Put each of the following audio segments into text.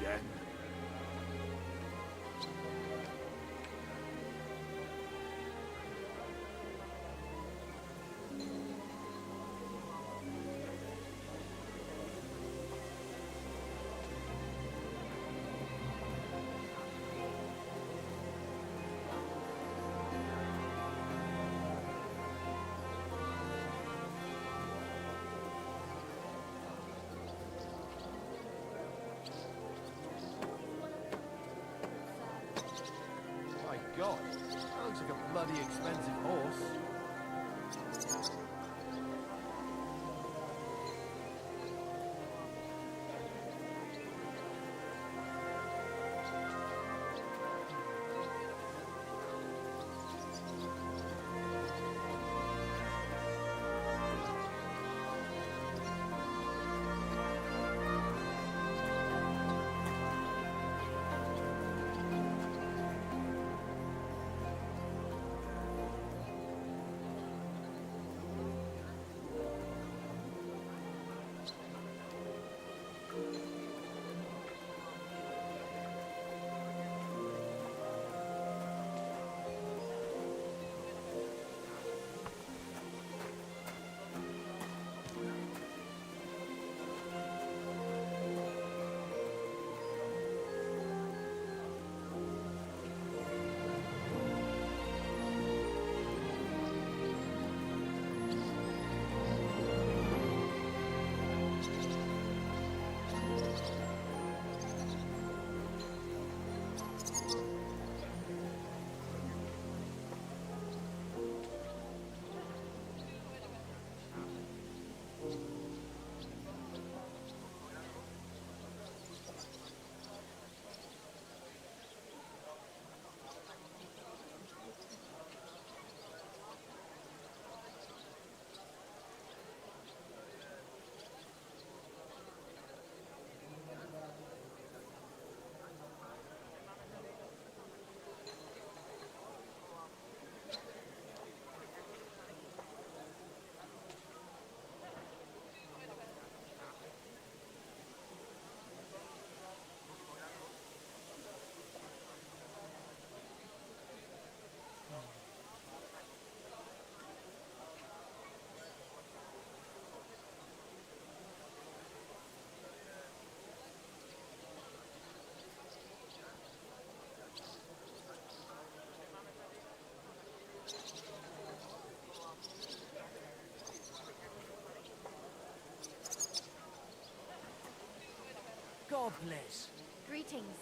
again. My God, that looks like a bloody expensive horse. God bless. Greetings.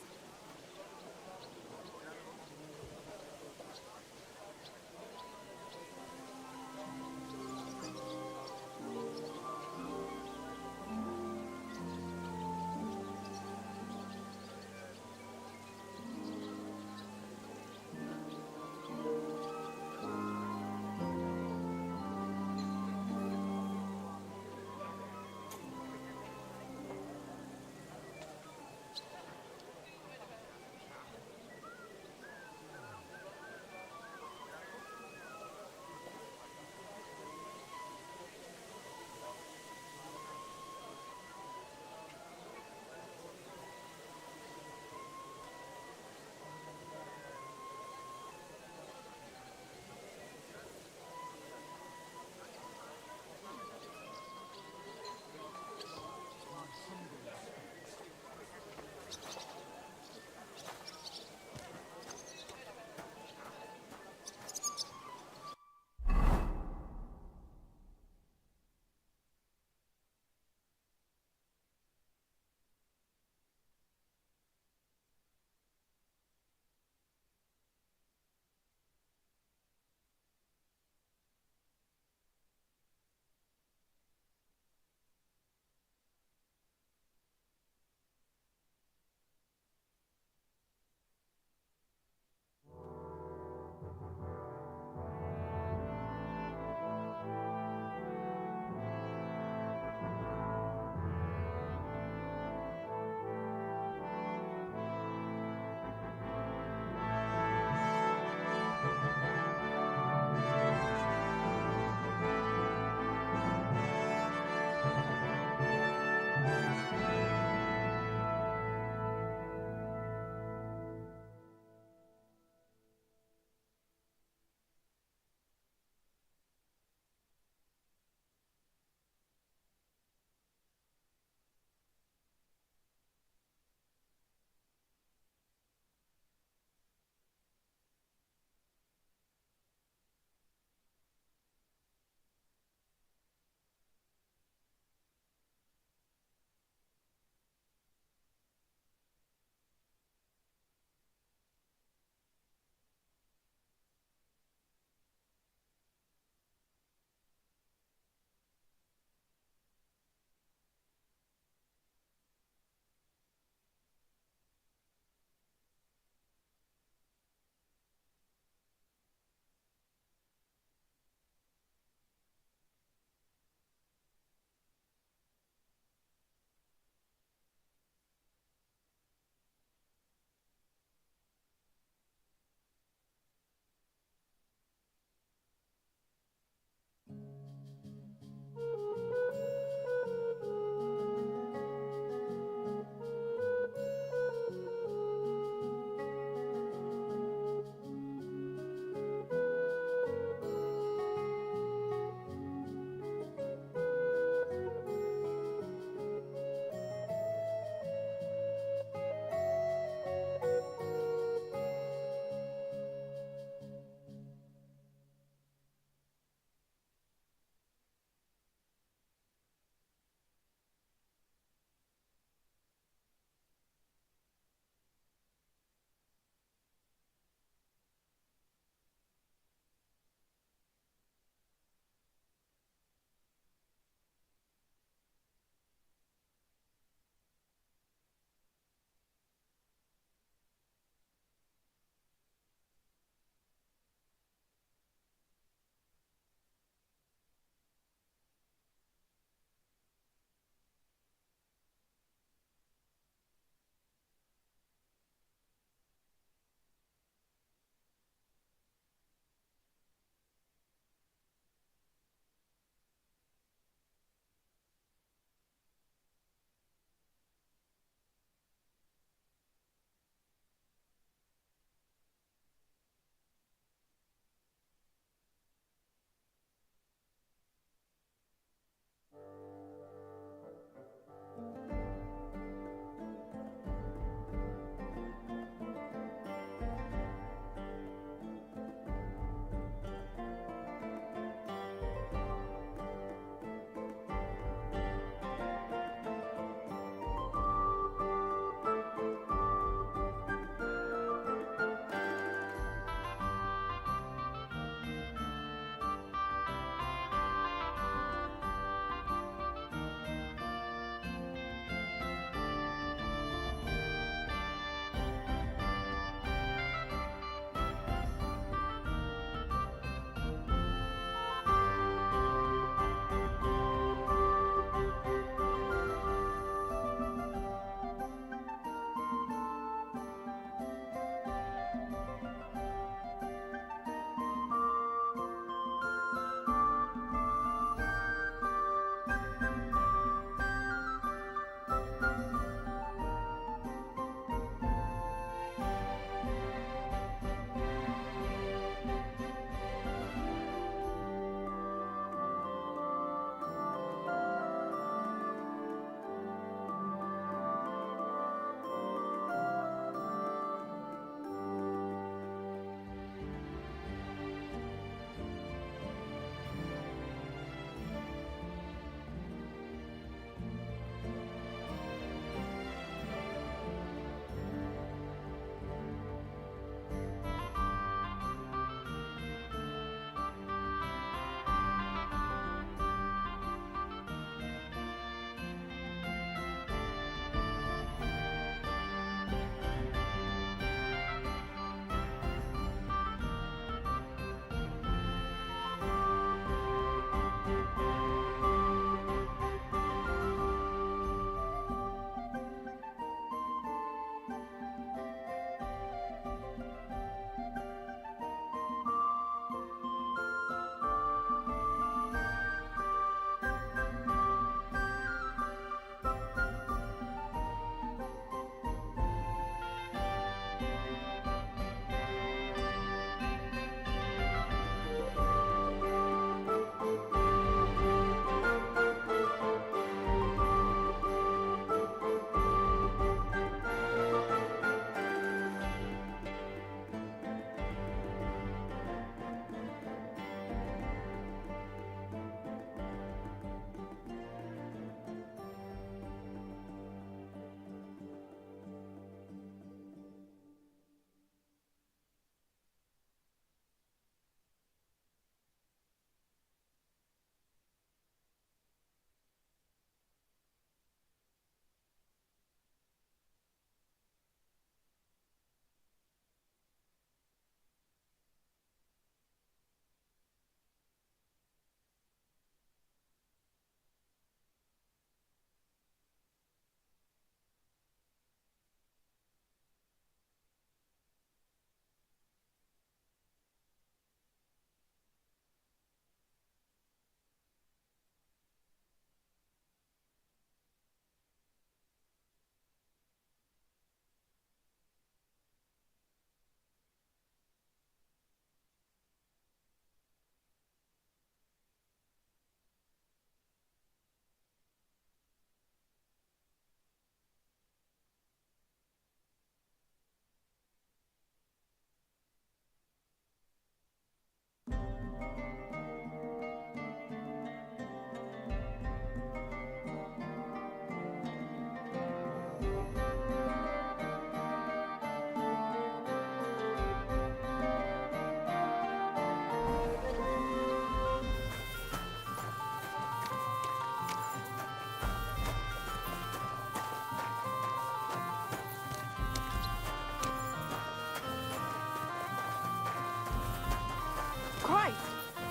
Christ!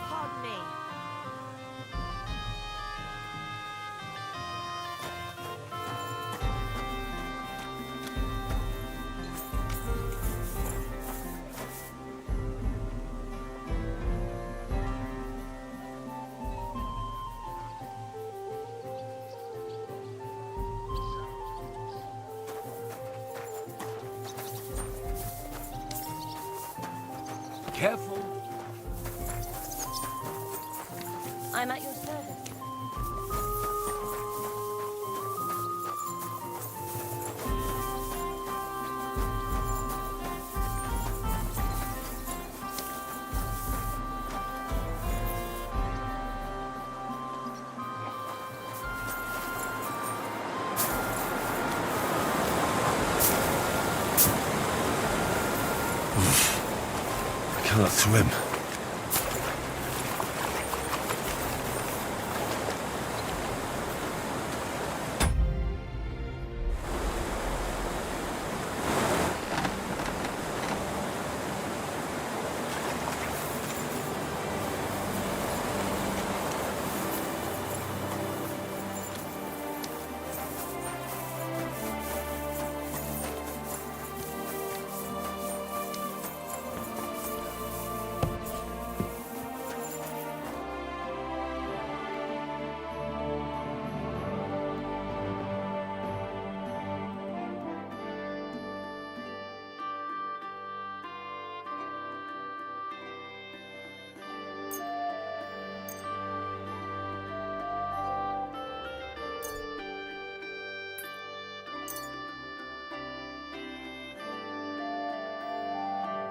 Pardon me. Careful. I'm at your service. I cannot swim.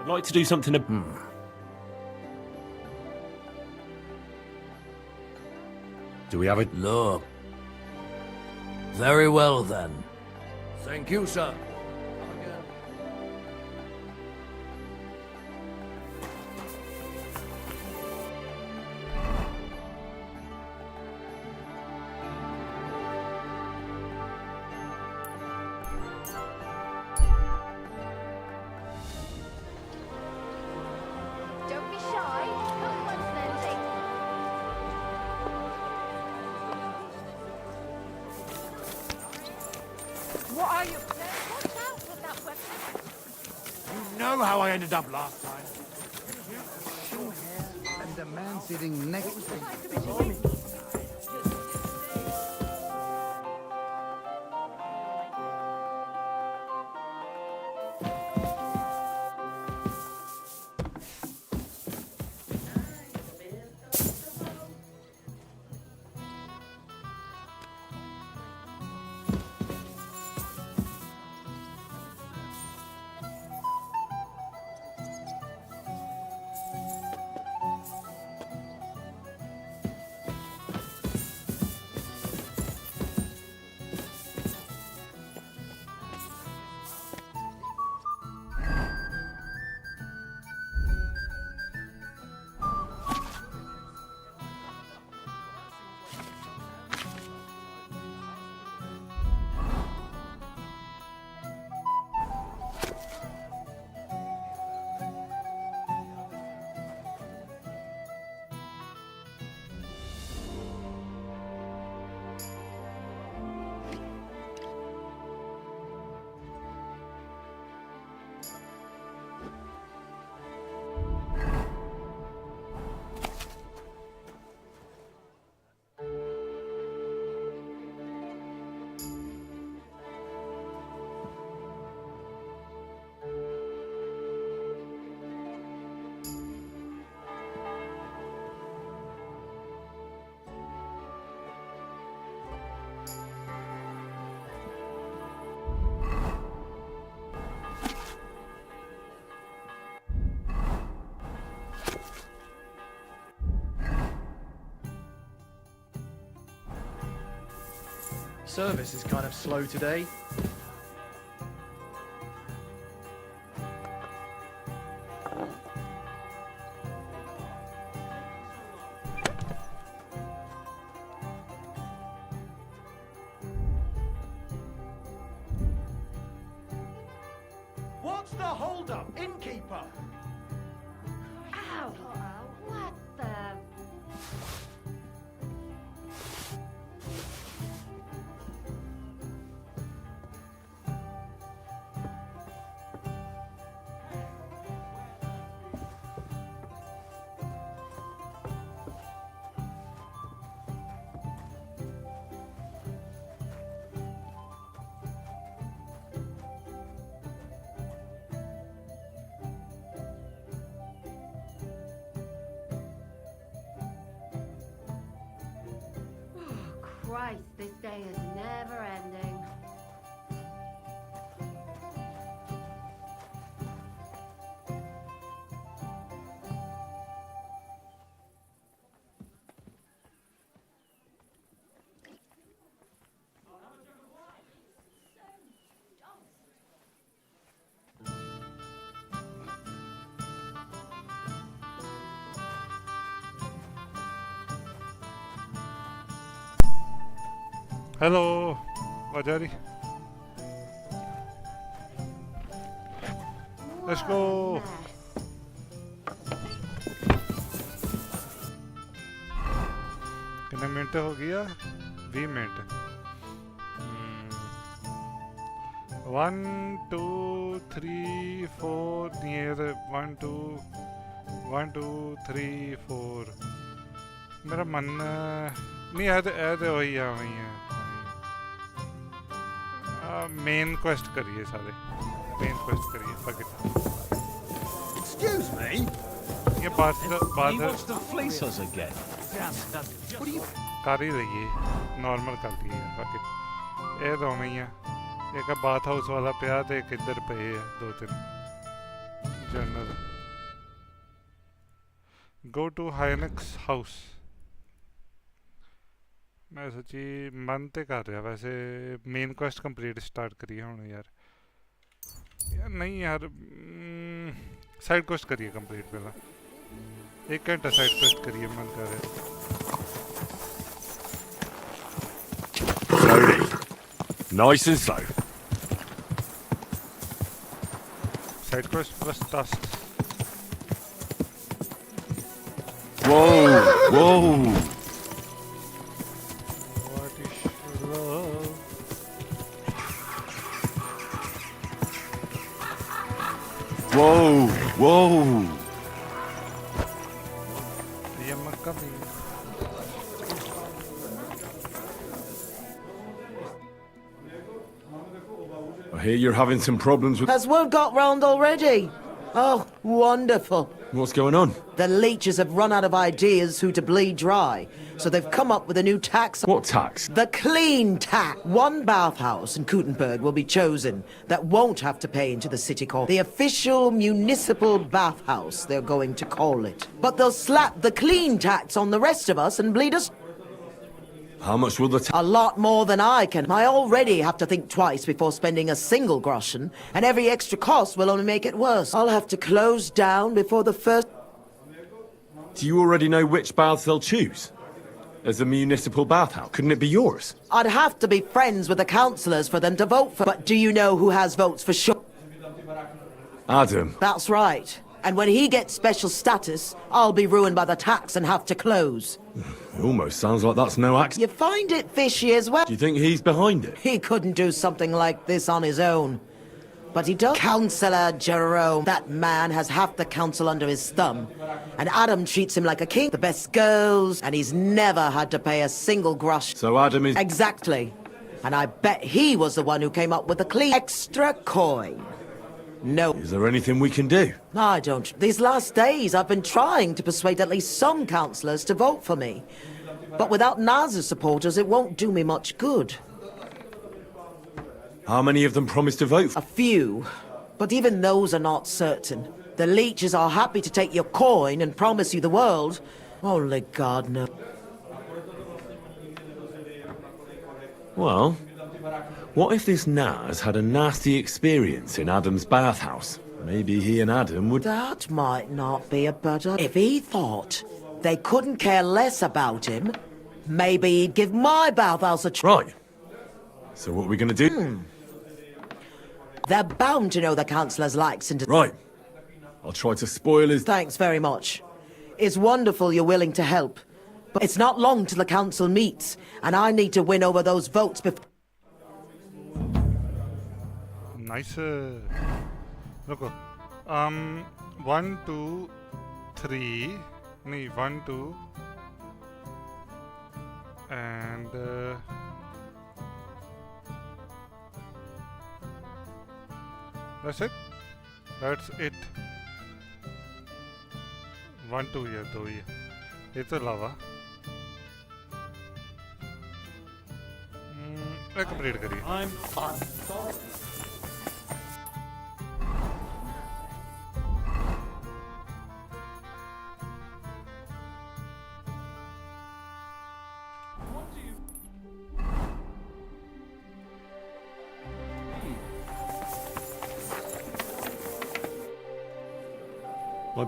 I'd like to do something. Do we have it? Look. Very well, then. Thank you, sir. Don't be shy. Come on, Lindsay. What are you? Watch out with that weapon. You know how I ended up last time. And the man sitting next to me. Service is kind of slow today. What's the hold-up, innkeeper? Ow! Wow. This day is never ending. Hello, Vajari. Let's go. कितने minute हो गया? 20 minute. 1 2 3 4 near 1 2 1 2 3 4. मेरा मन नहीं है तो वही है वही है. मेन क्वेस्ट करिए सारे. मेन क्वेस्ट करिए. Fuck it. Excuse me? ये बात He wants to fleece us again. Damn, what are you... कर ही रहिए. नॉर्मल कर दिए. Fuck it. ये दोनों ही है. एक बाथ हाउस वाला पिया ते एक इधर पे है 2-3 general. Go to Hynek's house. मैं सोची मन ते कर रहा वैसे मेन क्वेस्ट कंप्लीट स्टार्ट करिए हुण यार नहीं यार साइड क्वेस्ट करिए कंप्लीट पहला 1 घंटा साइड क्वेस्ट करिए मन कर रहा Slowly. Nice and slow. Side quest plus task. Whoa, whoa. What is love? Whoa, whoa. I am coming. I hear you're having some problems with... Has word got round already? Oh, wonderful. What's going on? The leeches have run out of ideas who to bleed dry, so they've come up with a new tax. What tax? The clean tax. One bathhouse in Kuttenberg will be chosen that won't have to pay into the city court. The official municipal bathhouse, they're going to call it. But they'll slap the clean tax on the rest of us and bleed us. How much will the tax... A lot more than I can. I already have to think twice before spending a single groschen, and every extra cost will only make it worse. I'll have to close down before the first... Do you already know which baths they'll choose? As a municipal bathhouse? Couldn't it be yours? I'd have to be friends with the councillors for them to vote for. But do you know who has votes for sure? Adam. That's right. And when he gets special status, I'll be ruined by the tax and have to close. It almost sounds like that's no accident. You find it fishy as well? Do you think he's behind it? He couldn't do something like this on his own. But he does. Councillor Jerome, that man has half the council under his thumb. And Adam treats him like a king. The best girls, and he's never had to pay a single grosh. So Adam is... Exactly. And I bet he was the one who came up with the clean extra coin. No. Is there anything we can do? I don't. These last days I've been trying to persuade at least some councillors to vote for me. But without Naz's supporters, it won't do me much good. How many of them promised to vote for... A few. But even those are not certain. The leeches are happy to take your coin and promise you the world. Only God knows. Well, what if this Naz had a nasty experience in Adam's bathhouse? Maybe he and Adam would... That might not be a bad idea. If he thought they couldn't care less about him, maybe he'd give my bathhouse a try. Right. So what are we going to do? They're bound to know the councillors' likes and... Right. I'll try to spoil his... Thanks very much. It's wonderful you're willing to help. But it's not long till the council meets, and I need to win over those votes before... Nice. Look. 1 2 3 no 1 2 and that's it 1 2 या 2 ही है ये तो अलावा ये complete करिए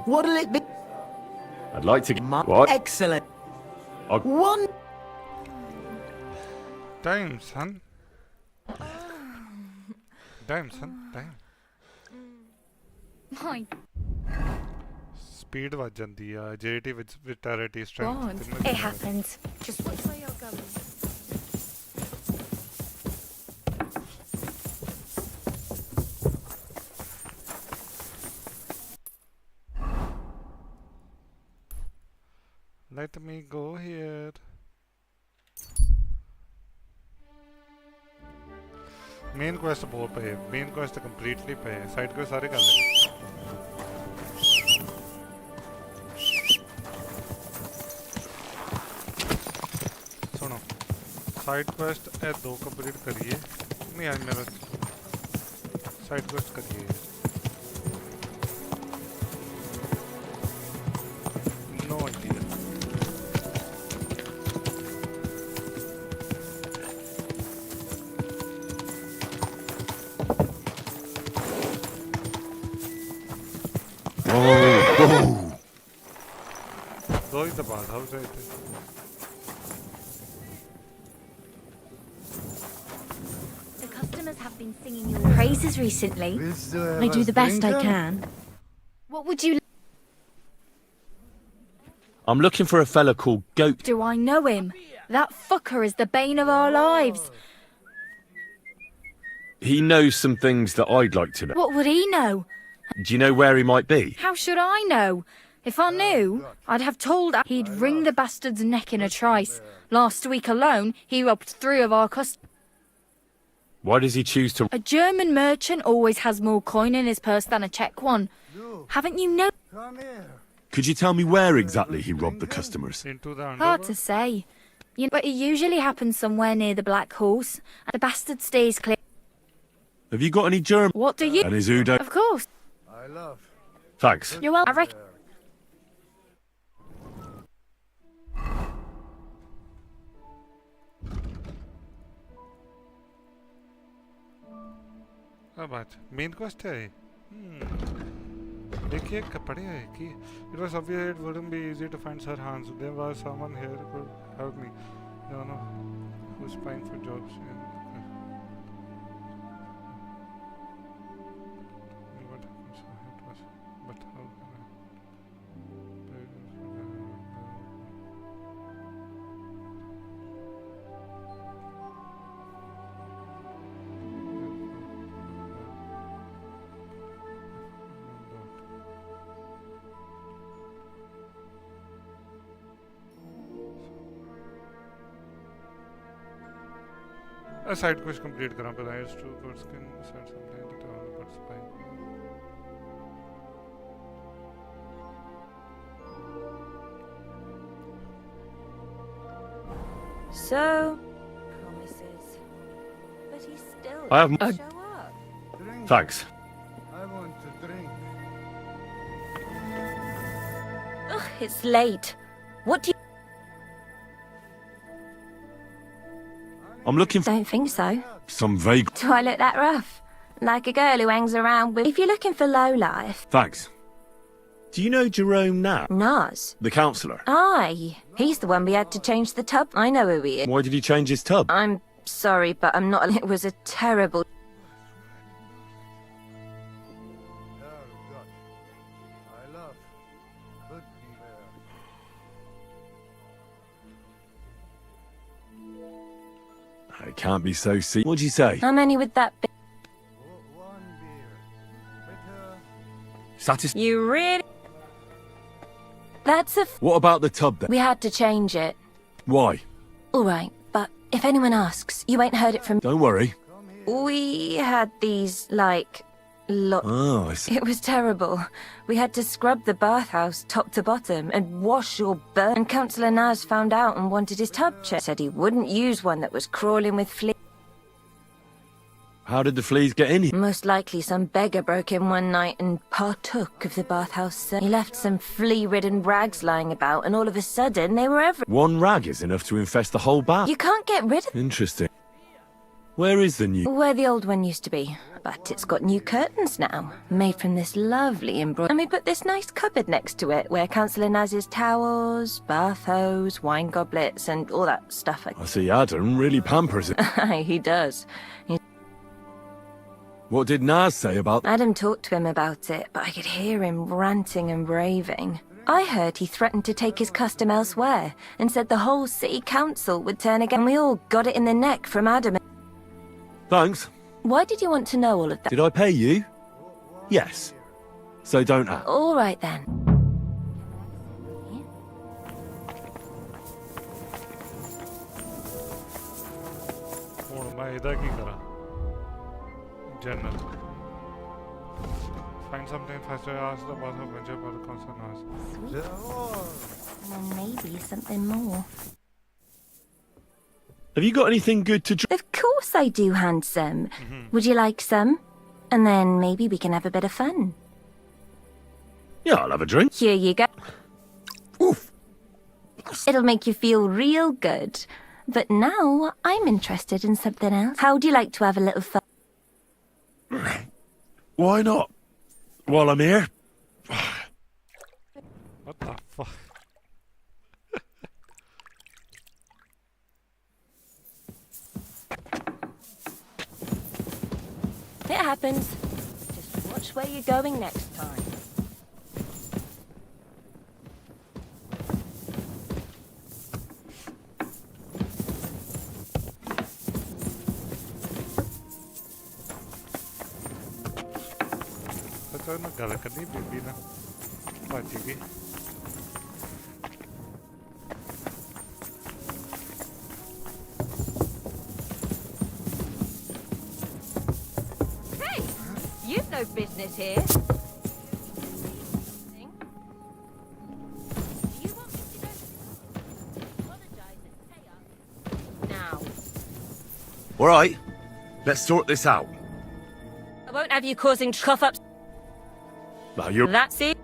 What'll it be? I'd like to get... What? Excellent. I'll- One. Time, son. Time, son. Time. My Speed ਵੱਜ ਜਾਂਦੀ ਆ agility vitality God. strength It happens. Just which way you're going. Let me go here. Main quest ਬਹੁਤ ਪਏ main quest completely ਪਏ side quest ਸਾਰੇ ਕਰ ਲਏ ਸੁਣੋ side quest ਇਹ ਦੋ complete ਕਰੀਏ ਨਹੀਂ ਅੱਜ ਮੇਰਾ side quest ਕਰੀਏ no idea दो ही दबा था उसे The customers have been singing your praises recently. I I do the best I can. What would you... I'm looking for a fella called Goat. Do I know him? That fucker is the bane of our lives. He knows some things that I'd like to know. What would he know? Do you know where he might be? How should I know? If I knew, I'd have told he'd wring the bastard's neck in a trice. Last week alone, he robbed 3 of our customers. Why does he choose to... A German merchant always has more coin in his purse than a Czech one. Haven't you know? Come here. Could you tell me where exactly he robbed the customers? into the Hard underworld to say. But it usually happens somewhere near the Black Horse. The bastard stays clear. Have you got any German? What do you... And is Udo... Of course. I love. Thanks. You're well... I reckon... क्या बात main quest है देखिए कपड़े है कि it was obvious it wouldn't be easy to find Sir Hans. There was someone here who could help me. No, no, who's spying for jobs. What happens? It was, but how can I? A side quest complete करा पर I used to God can set something that I will participate. So, promises, but he still I have... doesn't show up. Drink. Thanks. I want to drink. Ugh, it's late. What do you... I'm looking for Don't think so. some vague... Do I look that rough? Like a girl who hangs around with... If you're looking for lowlife, Thanks. Do you know Jerome now? Nas. The counsellor? Aye, he's the one we had to change the tub. I know who he is. Why did he change his tub? I'm sorry, but I'm not... It was a terrible... Oh God. I love. Good beer. I can't be so serious. What'd you say? How many would that be? One beer. Bitter. Satisfied? You really... That's a... What about the tub then? We had to change it. Why? All right, but if anyone asks, you ain't heard it from... Don't worry. We had these, like, lots. Oh, I see. It was terrible. We had to scrub the bathhouse top to bottom and wash or burn. And Councillor Naz found out and wanted his tub checked. Said he wouldn't use one that was crawling with fleas. How did the fleas get in here? Most likely some beggar broke in one night and partook of the bathhouse. He left some flea-ridden rags lying about, and all of a sudden they were everywhere. One rag is enough to infest the whole bath. You can't get rid of Interesting. Where is the new... where the old one used to be, but it's got new curtains now, made from this lovely embroidery. And we put this nice cupboard next to it, where Councillor Naz's towels, bath hose, wine goblets, and all that stuff. I see Adam really pampers it. He does. What did Naz say about... Adam talked to him about it, but I could hear him ranting and raving. I heard he threatened to take his custom elsewhere, and said the whole city council would turn again. We all got it in the neck from Adam. Thanks. Why did you want to know all of that? Did I pay you? Yes. So don't ask. All right then. ਹੁਣ ਮੈਂ ਇਹਦਾ ਕੀ ਕਰਾਂ? General. Find something faster. Ask the boss of venture for the concern us. Sweet. Oh, Well, maybe something more. Have you got anything good to drink? Of course I do, handsome. Would you like some? And then maybe we can have a bit of fun. Yeah, I'll have a drink. Here you go. Oof. It'll make you feel real good. But now I'm interested in something else. How would you like to have a little fun? Why not? While I'm here? What the fuck? It happens. Just watch where you're going next time. ਅੱਛਾ ਮੈਂ ਗੱਲ ਕਰਨੀ ਬੀਬੀ ਨਾਲ ਭੱਜ ਗਈ Hey! You've no business here. Do you want me to go? Apologize and pay up. Now. All right. Let's sort this out. I won't have you causing trough-ups. Now you're... That's it.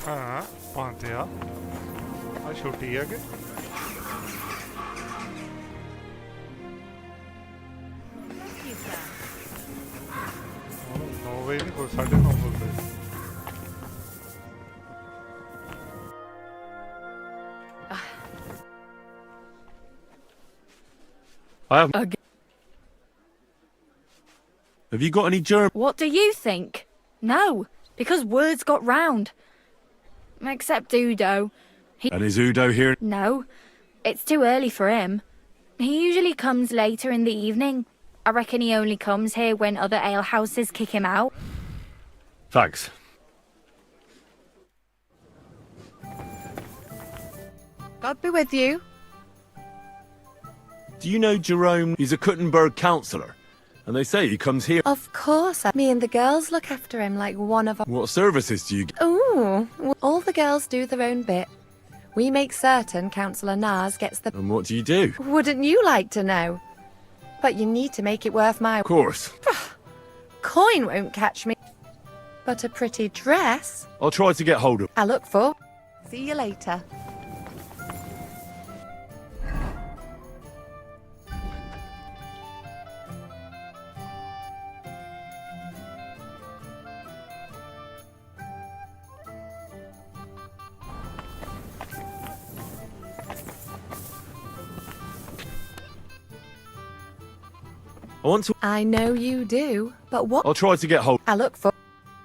ਹਾਂ ਪਾਉਂਦੇ ਆ ਆ ਛੋਟੀ ਆ ਕਿ ਹੁਣ 9 ਵਜੇ ਨਹੀਂ ਕੋਲ 9:30 ਬੋਲਦੇ Have you got any germ... What do you think? No, because words got round. Except Udo. And is Udo here? No, it's too early for him. He usually comes later in the evening. I reckon he only comes here when other alehouses kick him out. Thanks. God be with you. Do you know Jerome? He's a Kuttenberg councillor. And they say he comes here. Of course. Me and the girls look after him like one of our... What services do you get? Ooh. All the girls do their own bit. We make certain Councillor Naz gets the... And what do you do? Wouldn't you like to know? But you need to make it worth my... Of course. Coin won't catch me. But a pretty dress, I'll try to get hold of... I look for. See you later. I want to... I know you do, but what... I'll try to get hold... I look for...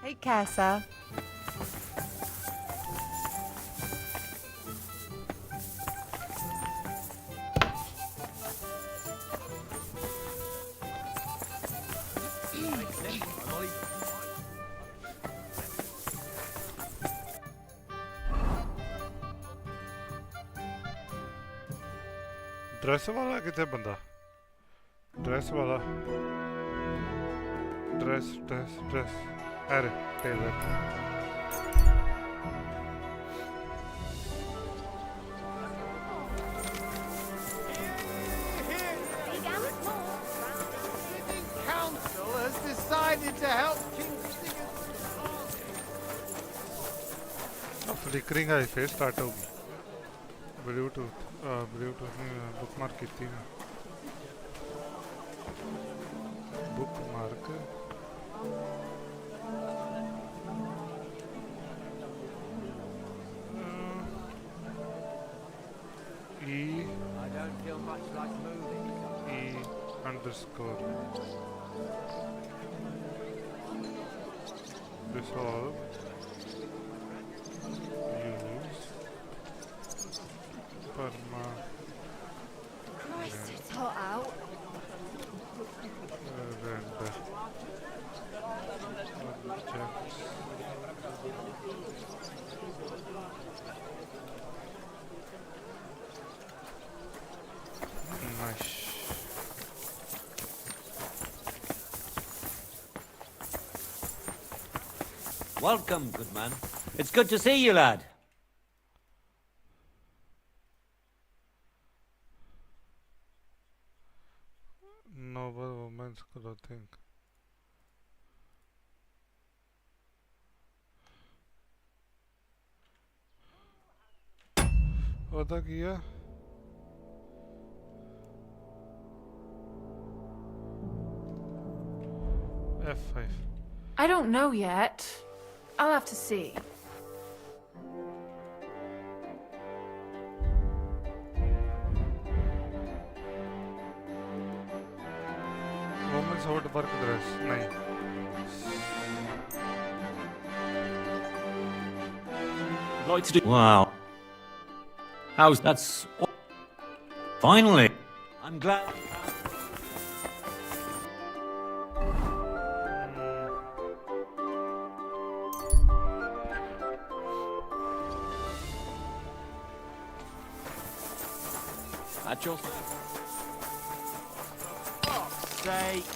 Take care, sir. Dress वाला किथे बंदा dress वाला dress dress dress अरे tailor Council has decided to help flickering आई फिर start होगी Bluetooth Bluetooth ने bookmark की थी ना bookmark I don't feel much like moving. E_. Resolve. Use. Perma. Christ, it's hot out. Render. Objects. Nice. Welcome, good man. It's good to see you, lad. Noble woman's clothing. Oda kiya? F5. I don't know yet. I'll have to see. Woman's hot work dress. नहीं. I'd like to do. Wow. How's that's. Finally. I'm glad. At your sake.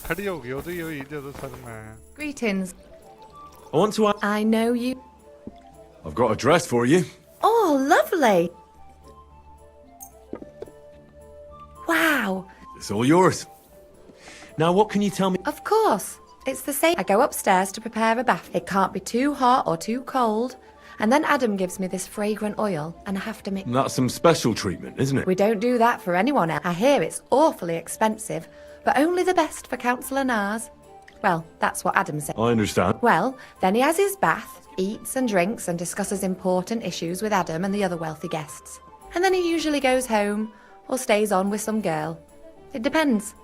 खड़ी हो गई उधर ही हुई जब sir मैं Greetings. I want to ask. I know you. I've got a dress for you. Oh, lovely. Wow. It's all yours. Now, what can you tell me? Of course. It's the same. I go upstairs to prepare a bath. It can't be too hot or too cold. And then Adam gives me this fragrant oil, and I have to mix. That's some special treatment, isn't it? We don't do that for anyone else. I hear it's awfully expensive, but only the best for Councillor Nars. Well, that's what Adam said. I understand. Well, then he has his bath, eats and drinks, and discusses important issues with Adam and the other wealthy guests. And then he usually goes home or stays on with some girl. It depends.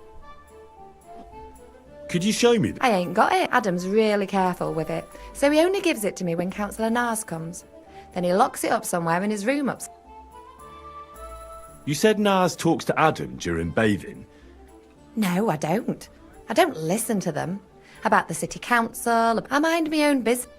Could you show me that? I ain't got it. Adam's really careful with it, so he only gives it to me when Councillor Nars comes. Then he locks it up somewhere in his room upstairs. You said Nars talks to Adam during bathing. No, I don't. I don't listen to them. About the city council, I mind my own business.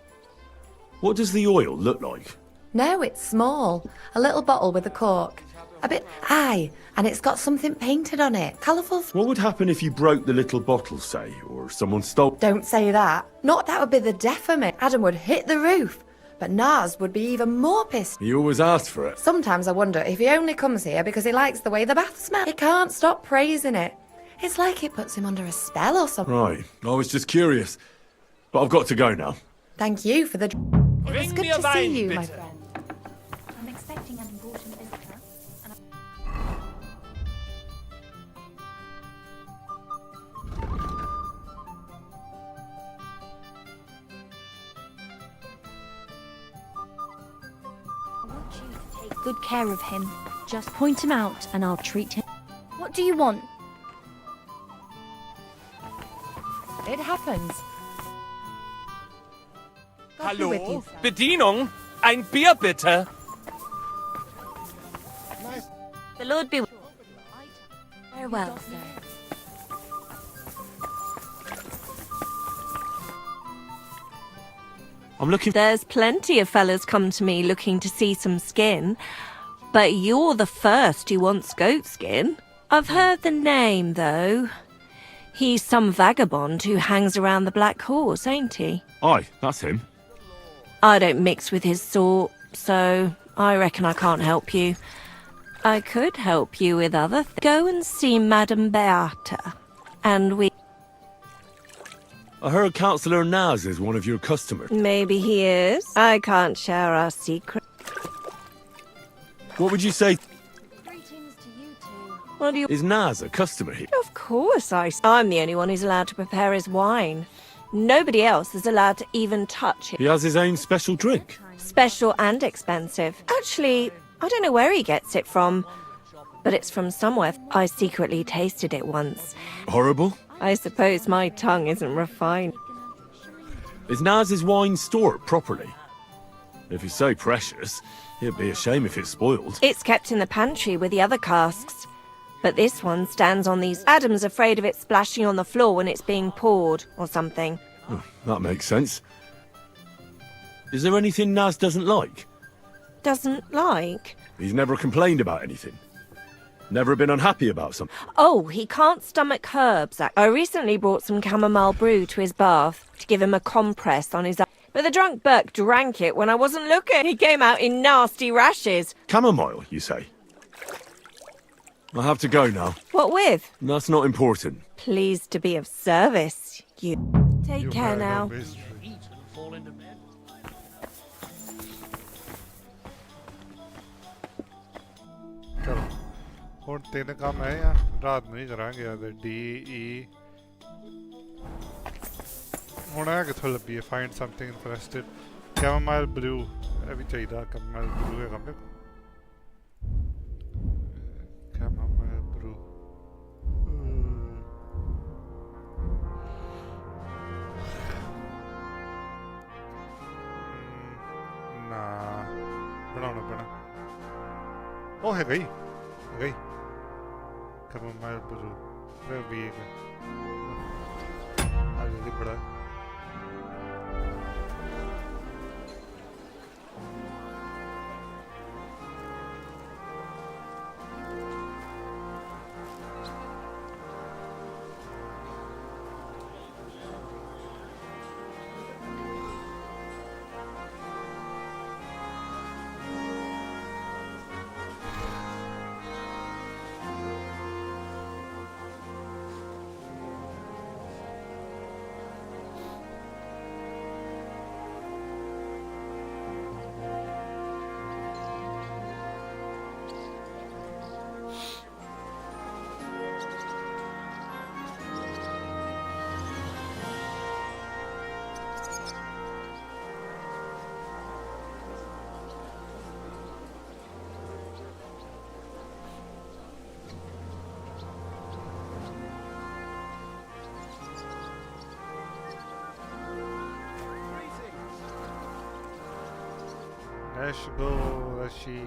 What does the oil look like? No, it's small. A little bottle with a cork. A bit... Aye, and it's got something painted on it. Colourful... What would happen if you broke the little bottle, say, or someone stole... Don't say that. Not that would be the death of me. Adam would hit the roof. But Nars would be even more pissed. He always asked for it. Sometimes I wonder if he only comes here because he likes the way the bath smells. He can't stop praising it. It's like it puts him under a spell or something. Right, I was just curious. But I've got to go now. Thank you for the... It was good to see you, my friend. I'm expecting an important visitor. And I want you to take good care of him. Just point him out and I'll treat him. What do you want? It happens. God be with you, Hallo? sir. Bedienung? Ein Bier bitte? The Lord be with you. Very well, sir. I'm looking. There's plenty of fellas come to me looking to see some skin, but you're the first who wants goat skin. I've heard the name, though. He's some vagabond who hangs around the Black Horse, ain't he? Aye, that's him. I don't mix with his sort, so I reckon I can't help you. I could help you with other things. Go and see Madame Beata, and we... I heard Councillor Naz is one of your customers. Maybe he is. I can't share our secret. What would you say? Greetings to you two. What do you... Is Naz a customer here? Of course I'm the only one who's allowed to prepare his wine. Nobody else is allowed to even touch it. He has his own special drink. Special and expensive. Actually, I don't know where he gets it from, but it's from somewhere. I secretly tasted it once. Horrible? I suppose my tongue isn't refined. Is Naz's wine stored properly? If it's so precious, it'd be a shame if it's spoiled. It's kept in the pantry with the other casks, but this one stands on these... Adam's afraid of it splashing on the floor when it's being poured, or something. Oh, that makes sense. Is there anything Naz doesn't like? Doesn't like? He's never complained about anything. Never been unhappy about something. Oh, he can't stomach herbs. I recently brought some chamomile brew to his bath to give him a compress on his eye. But the drunk Burke drank it when I wasn't looking. He came out in nasty rashes. Chamomile, you say? I have to go now. What with? That's not important. Pleased to be of service. You take care now. ਚਲੋ ਹੁਣ 3 ਕੰਮ ਹੈ ਆ ਰਾਤ ਨੂੰ ਹੀ ਕਰਾਂਗੇ ਆ D E ਹੁਣ ਆ ਕਿੱਥੋਂ ਲੱਭੀਏ find something interested chamomile blue ਇਹ ਵੀ ਚਾਹੀਦਾ ਕੈਮੋਮਾਈਲ ਬਲੂ ਹੈਗਾ ਮੇਰੇ ਕੋਲ ਕੈਮੋਮਾਈਲ ਬਲੂ ਨਾ ਬਣਾਉਣਾ ਪੈਣਾ ਉਹ ਹੈਗਾ ਹੀ ਹੈਗਾ ਹੀ ਕੈਮੋਮਾਈਲ ਬਲੂ ਇਹ ਵੀ ਹੈਗਾ ਆ ਜੀ ਬੜਾ Let's go, let's see.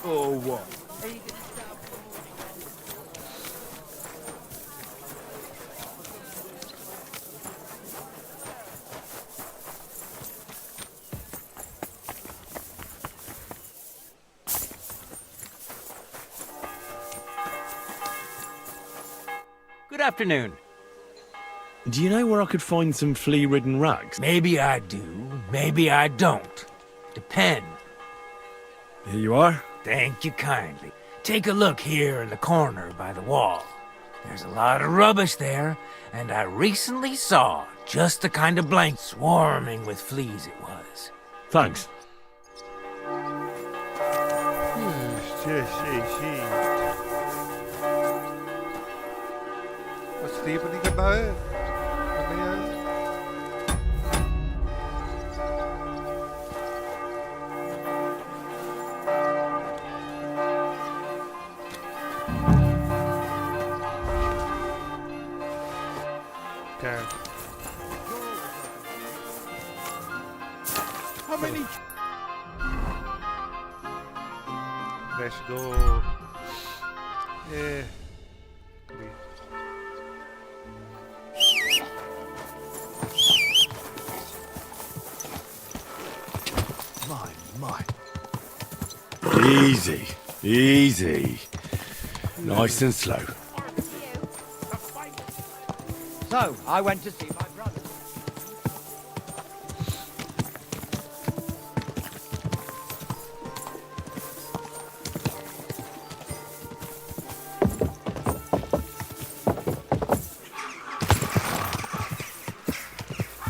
Oh, what? Good afternoon. Do you know where I could find some flea-ridden rags? Maybe I do, maybe I don't. Depend. Here you are. Thank you kindly. Take a look here in the corner by the wall. There's a lot of rubbish there, and I recently saw just the kind of blanket swarming with fleas it was. Thanks. shit. वो sleep नहीं करना है? नहीं है? क्या? How many? Let's go. Yeah. My. Easy. Nice and slow. So, I went to see my brother.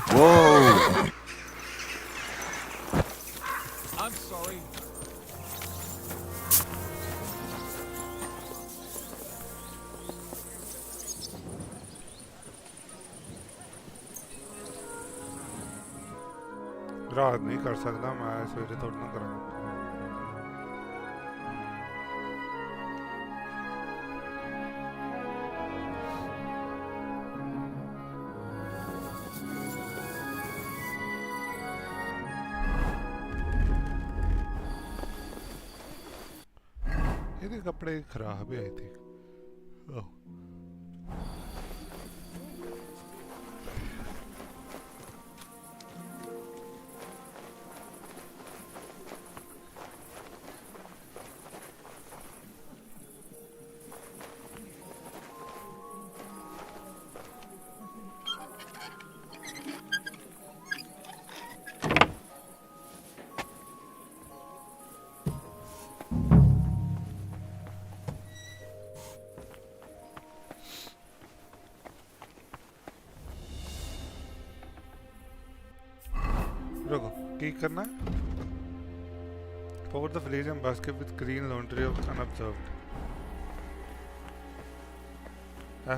Whoa! I'm sorry. रात नहीं कर सकता मैं सवेरे थोड़ा ना करूँगा ये कपड़े खराब है आई थिंक रुको की करना है Pour the village and basket with green laundry of unobserved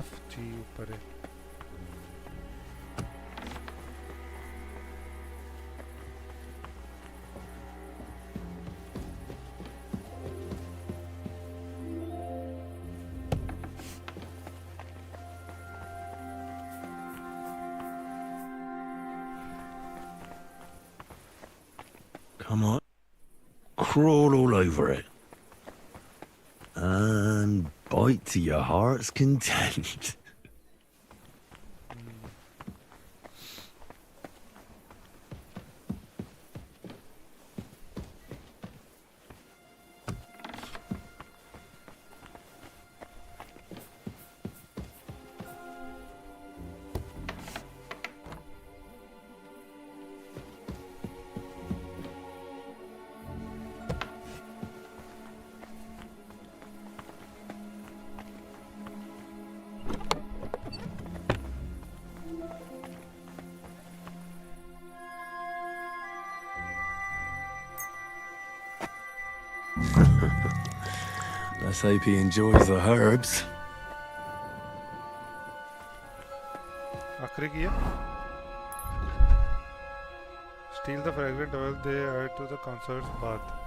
FG ऊपर है Come on. Crawl all over it. And bite to your heart's content. Let's hope he enjoys the herbs. आखिरी किया Steal the fragrant oil they add to the concert's bath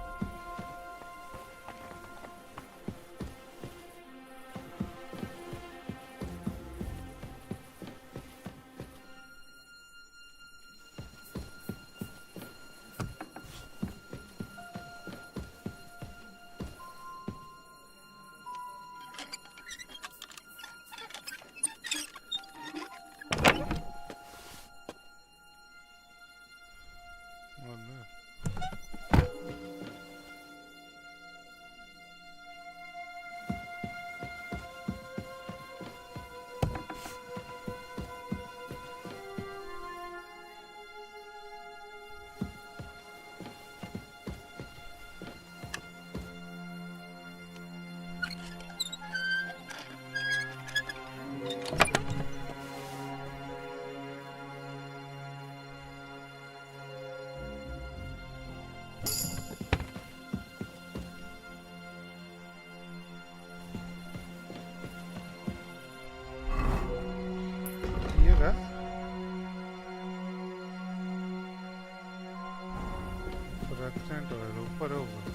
ऊपर होगा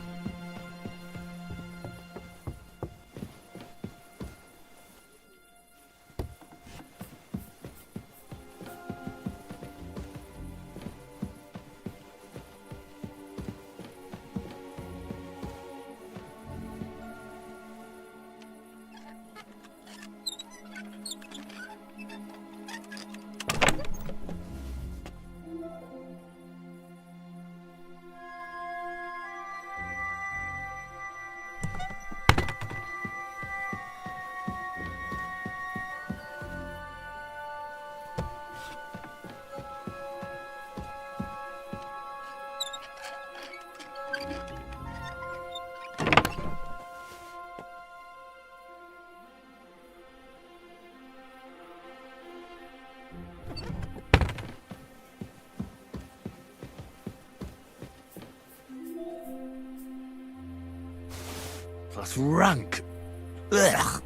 That's rank. Ugh.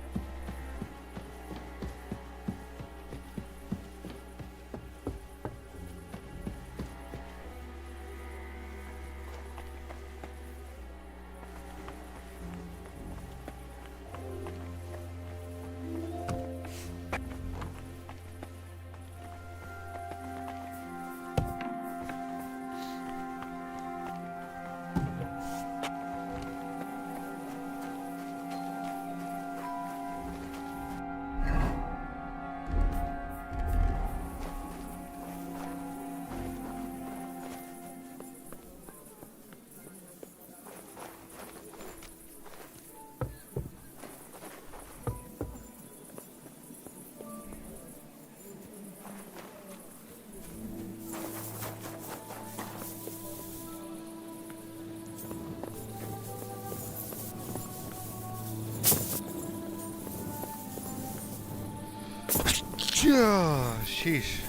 Sheesh.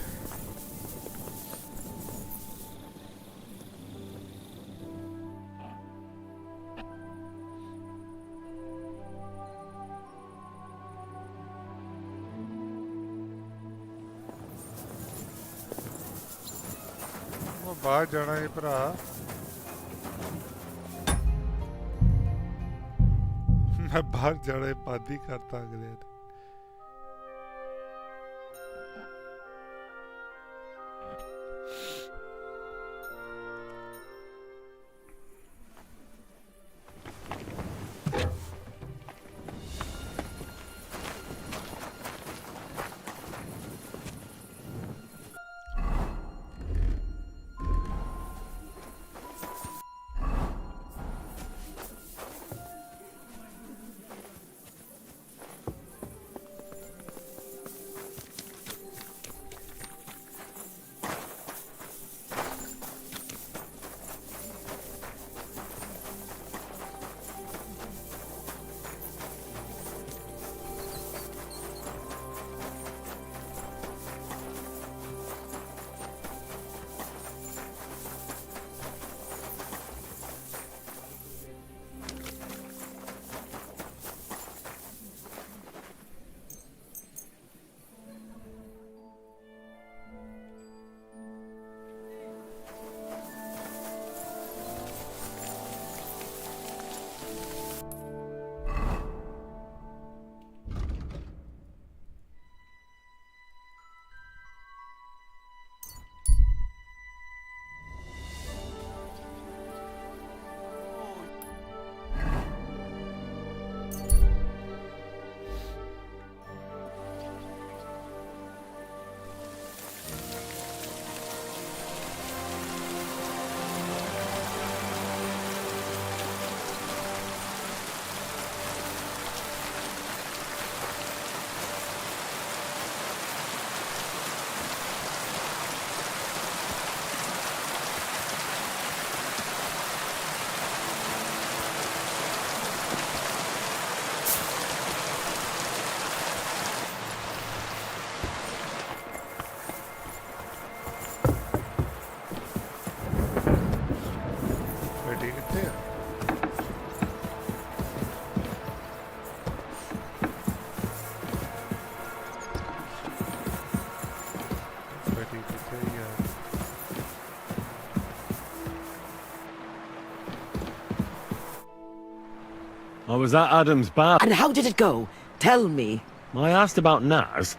वो बाहर जाना है भरा मैं बाहर जाना है पादी करता अगले I was at Adam's bath. And how did it go? Tell me. I asked about Naz,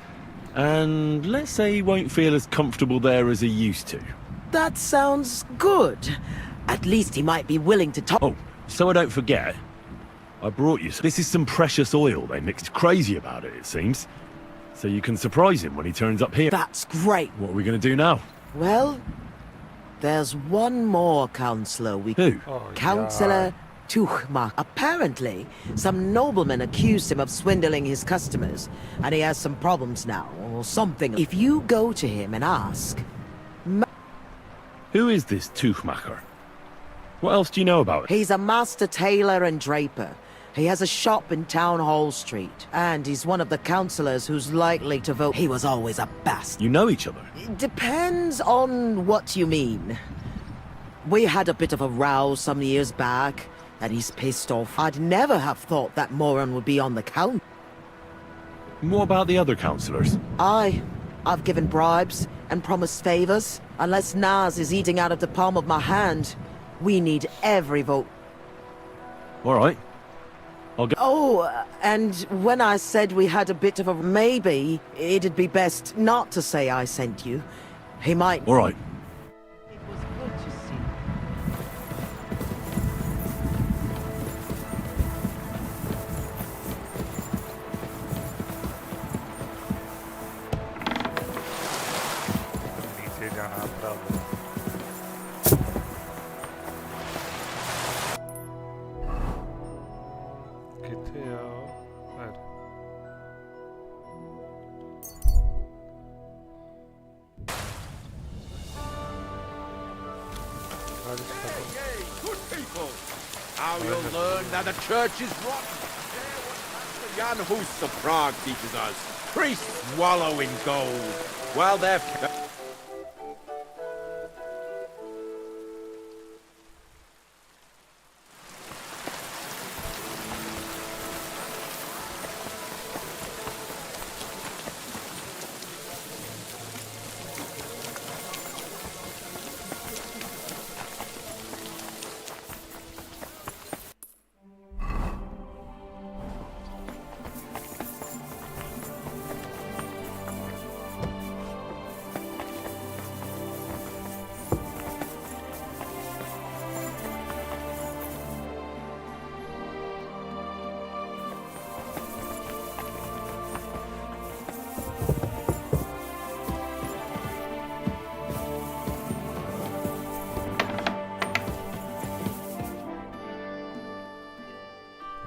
and let's say he won't feel as comfortable there as he used to. That sounds good. At least he might be willing to talk. Oh, so I don't forget, I brought you some. This is some precious oil they mixed. Crazy about it seems. So you can surprise him when he turns up here. That's great. What are we going to do now? Well, there's one more counselor we... Who? Counselor Tuchmach. Apparently, some nobleman accused him of swindling his customers, and he has some problems now, or something. If you go to him and ask... Who is this Tuchmacher? What else do you know about it? He's a master tailor and draper. He has a shop in Town Hall Street, and he's one of the councillors who's likely to vote. He was always a bastard. You know each other? It depends on what you mean. We had a bit of a row some years back, and he's pissed off. I'd never have thought that moron would be on the count. What about the other councillors? I've given bribes and promised favours. Unless Naz is eating out of the palm of my hand, we need every vote. All right. I'll go. Oh, and when I said we had a bit of a maybe, it'd be best not to say I sent you. He might... All right. It was good to see. नीचे जाना पड़ा। किथे आओ पर Yay, good people! Now you'll learn that the church is rotten. Jan Hus the Prague teaches us. Priests wallow in gold. Well, they're...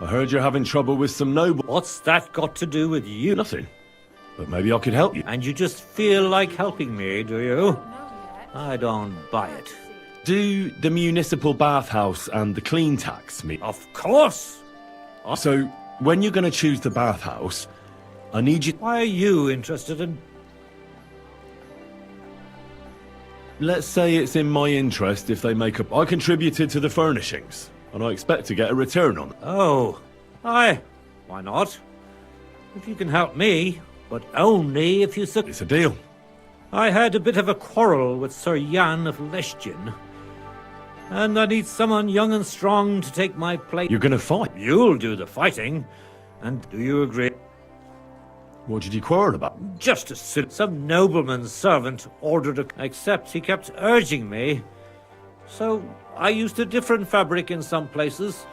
I heard you're having trouble with some noble... What's that got to do with you? Nothing. But maybe I could help you. And you just feel like helping me, do you? I don't buy it. Do the municipal bathhouse and the clean tax meet? Of course! So, when you're going to choose the bathhouse, I need you... Why are you interested in... Let's say it's in my interest if they make up... I contributed to the furnishings, and I expect to get a return on it. Oh, why not? If you can help me, but only if you... It's a deal. I had a bit of a quarrel with Sir Jan of Leschin, and I need someone young and strong to take my place. You're gonna fight? You'll do the fighting, and do you agree? What did you quarrel about? Just as soon some nobleman's servant ordered a... Except he kept urging me. So I used a different fabric in some places,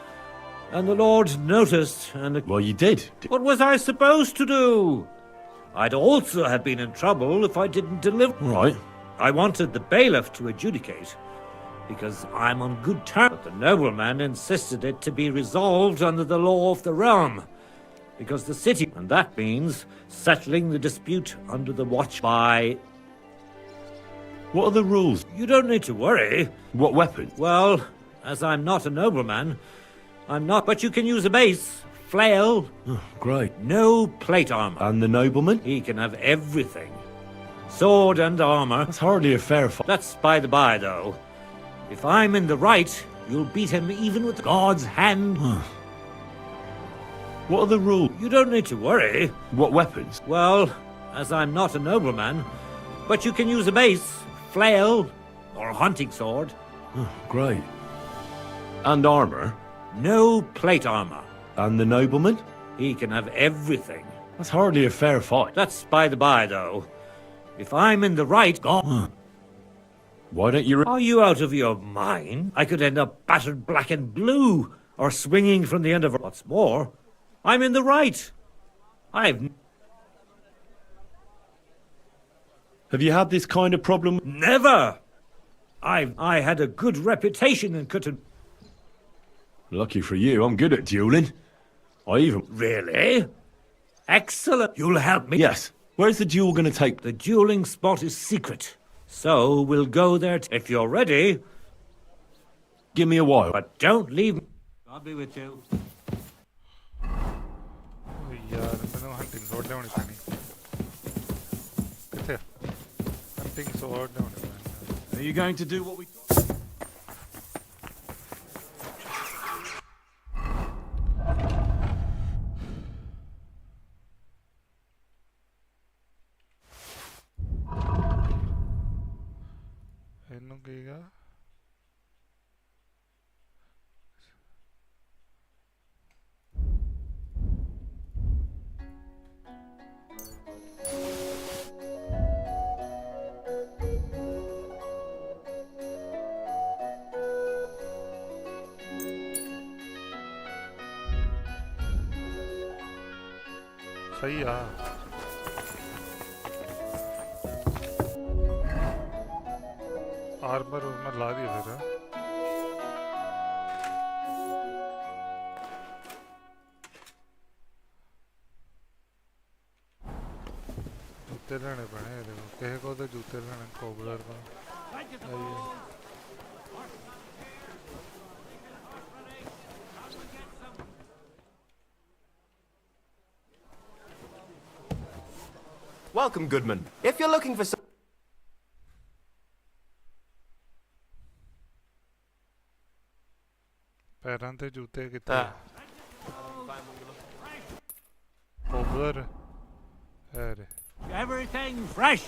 and the Lord noticed and... Well, you did. What was I supposed to do? I'd also have been in trouble if I didn't deliver. Right. I wanted the bailiff to adjudicate, because I'm on good terms. But the nobleman insisted it to be resolved under the law of the realm, because the city... And that means settling the dispute under the watch by... What are the rules? You don't need to worry. What weapon? Well, as I'm not a nobleman, I'm not... But you can use a mace, flail... Oh, great. No plate armor. And the nobleman? He can have everything. Sword and armor. That's hardly a fair fight. That's by the by, though. If I'm in the right, you'll beat him even with God's hand. What are the rules? You don't need to worry. What weapons? Well, as I'm not a nobleman, but you can use a mace, flail, or a hunting sword. Oh, great. And armor? No plate armor. And the nobleman? He can have everything. That's hardly a fair fight. That's by the by, though. If I'm in the right, gone. Why don't you... Are you out of your mind? I could end up battered black and blue, or swinging from the end of... What's more, I'm in the right. Have you had this kind of problem? Never! I had a good reputation in cutting... Lucky for you, I'm good at dueling. I even... Really? Excellent. You'll help me? Yes. Where's the duel going to take? The dueling spot is secret. So we'll go there if you're ready. Give me a while. But don't leave me. I'll be with you. यार मैंने hunting sword लेनी पड़ी किथे hunting sword लेनी पड़ी Are you going to do what we... ਇਹਨੂੰ ਕਹੀਗਾ सही आ armour ला दिया फिर जूते लेने पड़े किसी को तो जूते लेने कोबलर को Welcome, Goodman. If you're looking for some... पैरों ते जूते कितने कोबलर अरे Everything fresh.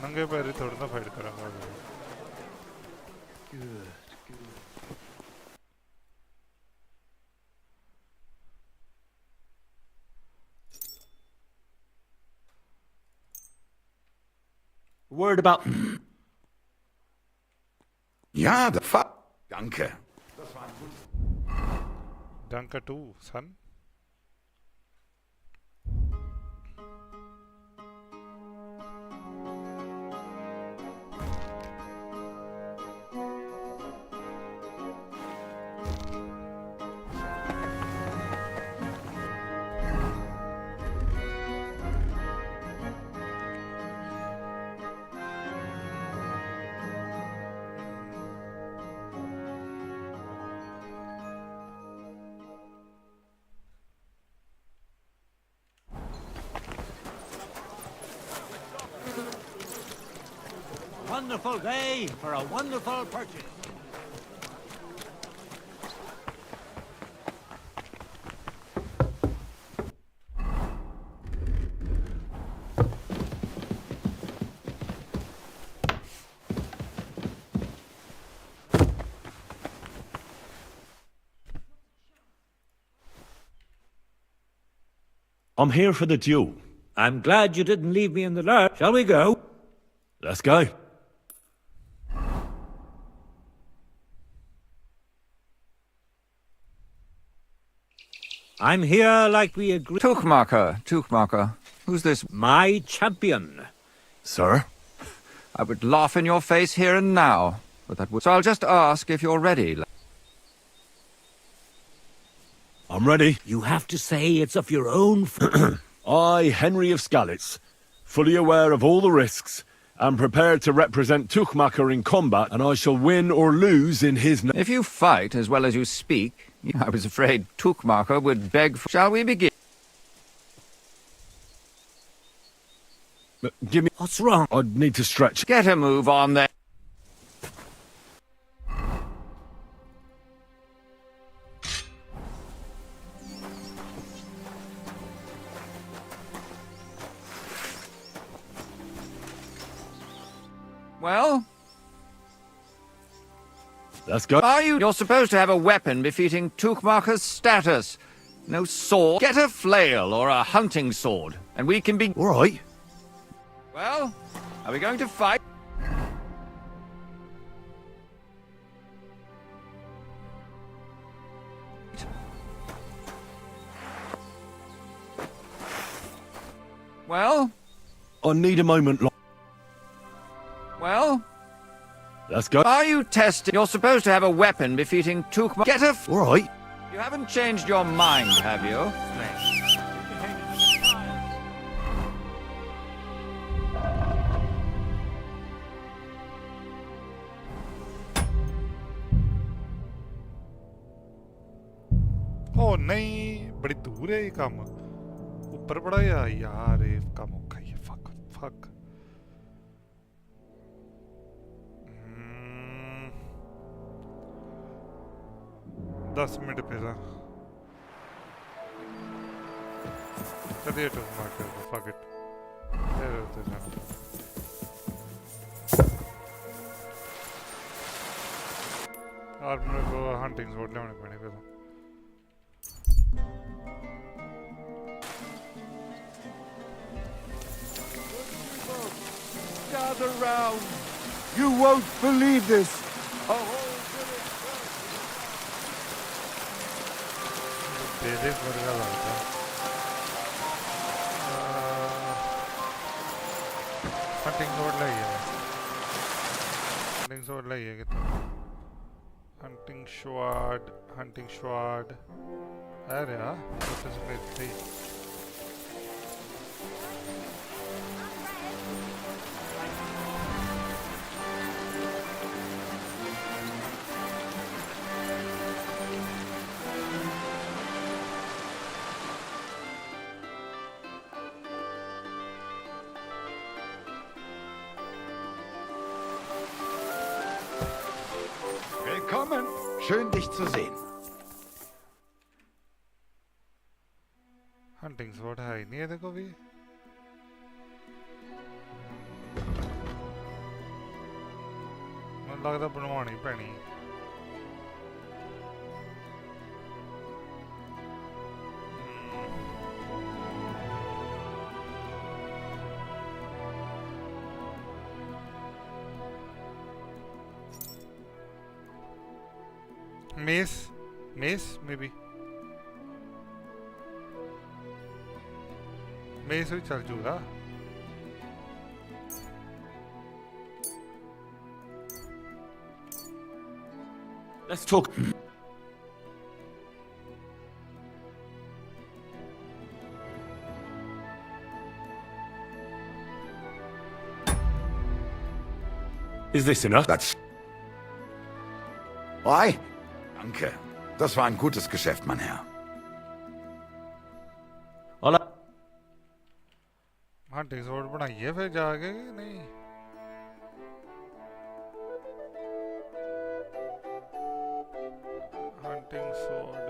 नंगे पैर थोड़ा ना फाइट करूंगा Word about... Ja, the fuck. Danke. Danke too, son. Wonderful day for a wonderful purchase. I'm here for the duel. I'm glad you didn't leave me in the lurch. Shall we go? Let's go. I'm here like we agreed. Tuchmacher. Who's this? My champion. Sir? I would laugh in your face here and now, but that would... So I'll just ask if you're ready. I'm ready. You have to say it's of your own... I, Henry of Skalitz, fully aware of all the risks, am prepared to represent Tuchmacher in combat, and I shall win or lose in his name. If you fight as well as you speak, I was afraid Tuchmacher would beg for... Shall we begin? Give me... What's wrong? I'd need to stretch. Get a move on then. Well? Let's go. You're supposed to have a weapon befitting Tuchmacher's status. No sword. Get a flail or a hunting sword, and we can be... All right. Well, are we going to fight? Well? I need a moment. Well? Let's go. Are you testing? You're supposed to have a weapon befitting Tuchmacher. Get a... All right. You haven't changed your mind, have you? ओ नहीं बड़ी दूर है ये काम ऊपर पड़ा यार ये काम औखा ही है फक फक 10 मिनट पहला चलिए तो मार कर दो फक इट तेरे तो जाना और मेरे को हंटिंग स्वॉर्ड लेने पड़ने पहला Gather round. You won't believe this. A whole तेरे बढ़िया लगता हंटिंग स्वॉर्ड लाइए हंटिंग स्वॉर्ड लाइए कितना हंटिंग स्वॉर्ड अरे यार तो स्प्लिट थी Willkommen. Schön, dich zu sehen. Hunting sword है ही नहीं है देखो भी मुझे लगता बनवानी पैनी Mace maybe Mace भी चल जूगा Let's talk. Is this enough? That's... Oi? Danke. Das war ein gutes Geschäft, mein Herr. Hola. Hunting sword बनाइए फिर जाके नहीं hunting sword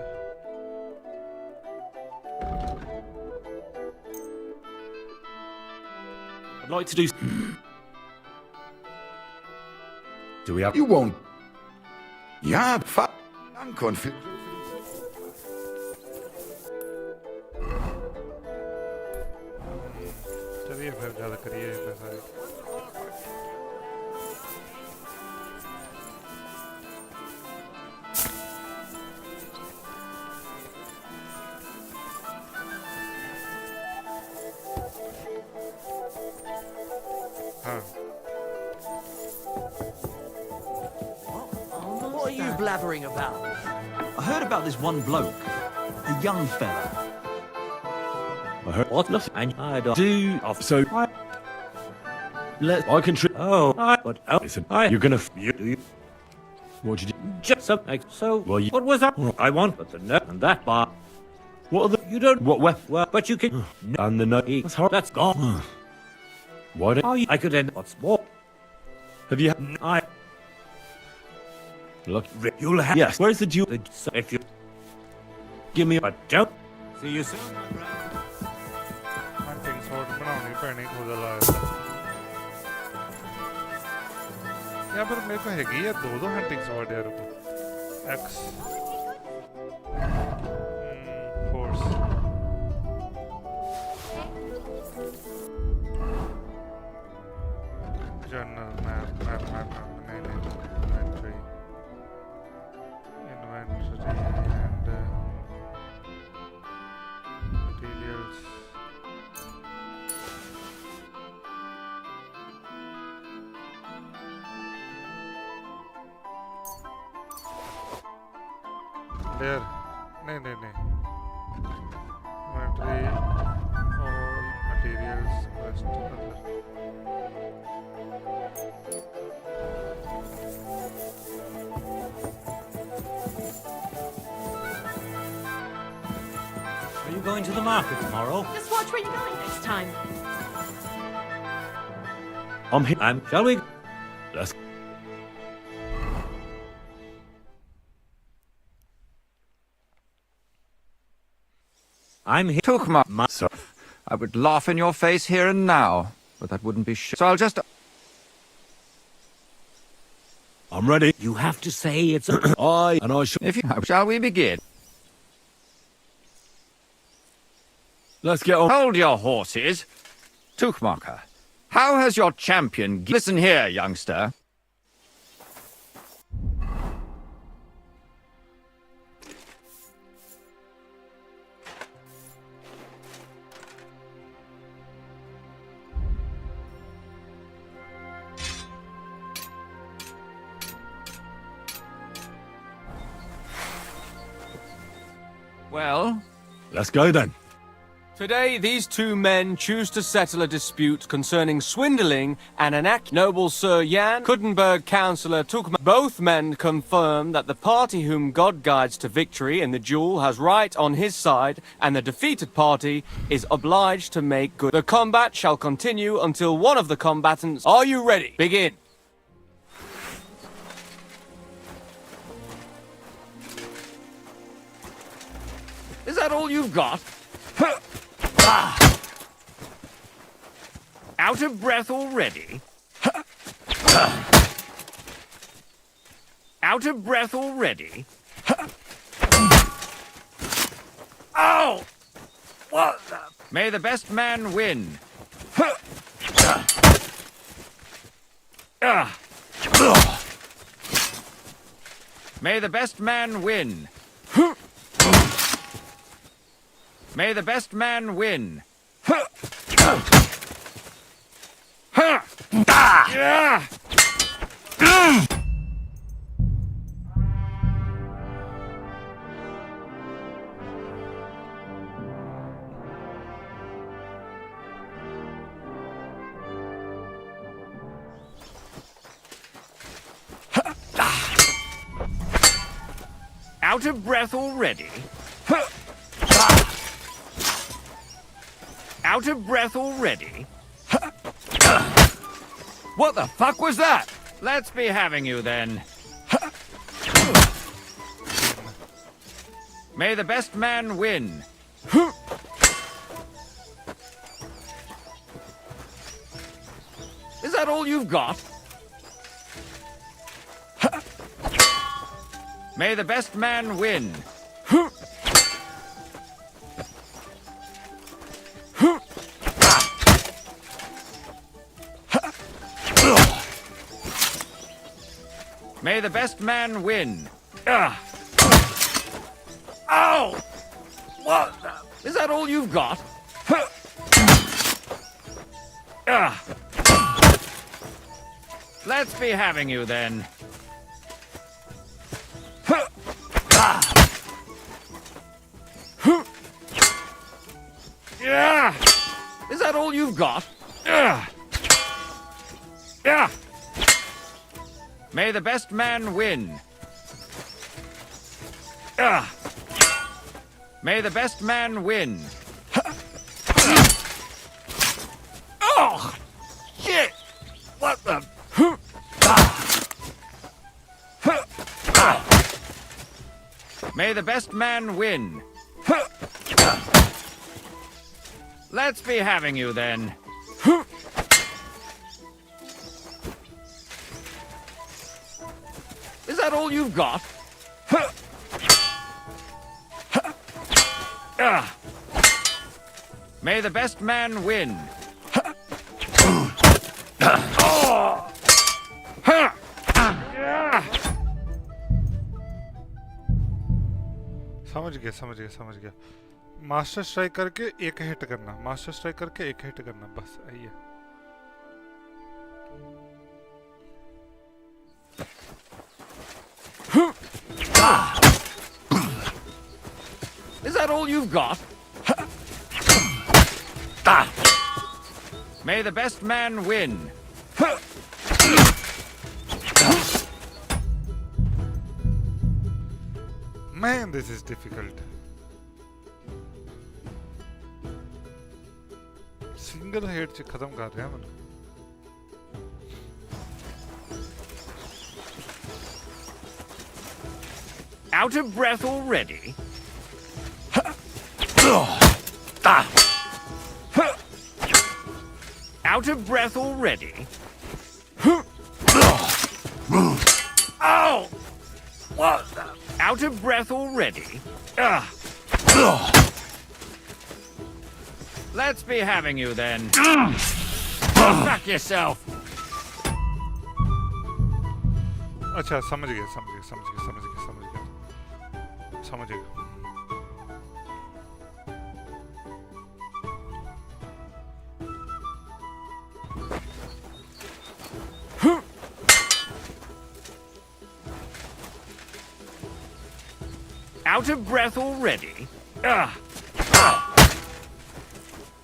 I'd like to do... Do we have... You won't... Ja, danke und viel... चलिए फिर ज़्यादा करिए इतने सारे हाँ What are you blabbering about? I heard about this one bloke, a young fella. I heard what? Nothing. And I don't do... So... I can... But... Listen, you're gonna... What did you do? Just something. So, Well, you... what was that? I want, but the note and that bar. What are the... You don't. What weapon? Well, but you can. And the note... That's horrible. That's gone. Why don't... Oh, I could end. What's more? Have you... I. Look... You'll have. Yes. Where's the duel? If you Give me... but don't. See you soon. Hunting sword बनानी पैनी खुद लाया या पर मेरे को हैगी या दो हंटिंग स्वॉर्ड यार को एक्स फोर्स जर्नल मैप नहीं inventory and materials There. No. Inventory, all materials, quest, other. Are you going to the market tomorrow? Just watch where you're going next time. I'm here. Shall we? Let's. I'm here. Sir, I would laugh in your face here and now, but that wouldn't be so I'll just... I'm ready. You have to say it's I shall. If you... Shall we begin? Let's get on. Hold your horses. Tuchmacher, how has your champion... Listen here, youngster. Well? Let's go then. Today, these two men choose to settle a dispute concerning swindling and an act. Noble Sir Jan, Kuttenberg Councillor Tukma. Both men confirm that the party whom God guides to victory in the duel has right on his side, and the defeated party is obliged to make good. The combat shall continue until one of the combatants... Are you ready? Begin. Is that all you've got? Out of breath already? Out of breath already? Oh! What the... May the best man win. May the best man win. May the best man win. Out of breath already? Out of breath already? What the fuck was that? Let's be having you then. May the best man win. Is that all you've got? May the best man win. May the best man win. Oh! What the... Is that all you've got? Let's be having you then. Is that all you've got? May the best man win. May the best man win. Oh! Shit! What the... May the best man win. Let's be having you then. that all you've got? May the best man win. समझ गया master strike करके एक hit करना बस यही है Is that all you've got? May the best man win. Man, this is difficult. Single hit से खत्म कर रहे हैं हम Out of breath already? Out of breath already? Oh! What? Out of breath already? Let's be having you then. Back yourself. अच्छा समझ गया Out of breath already?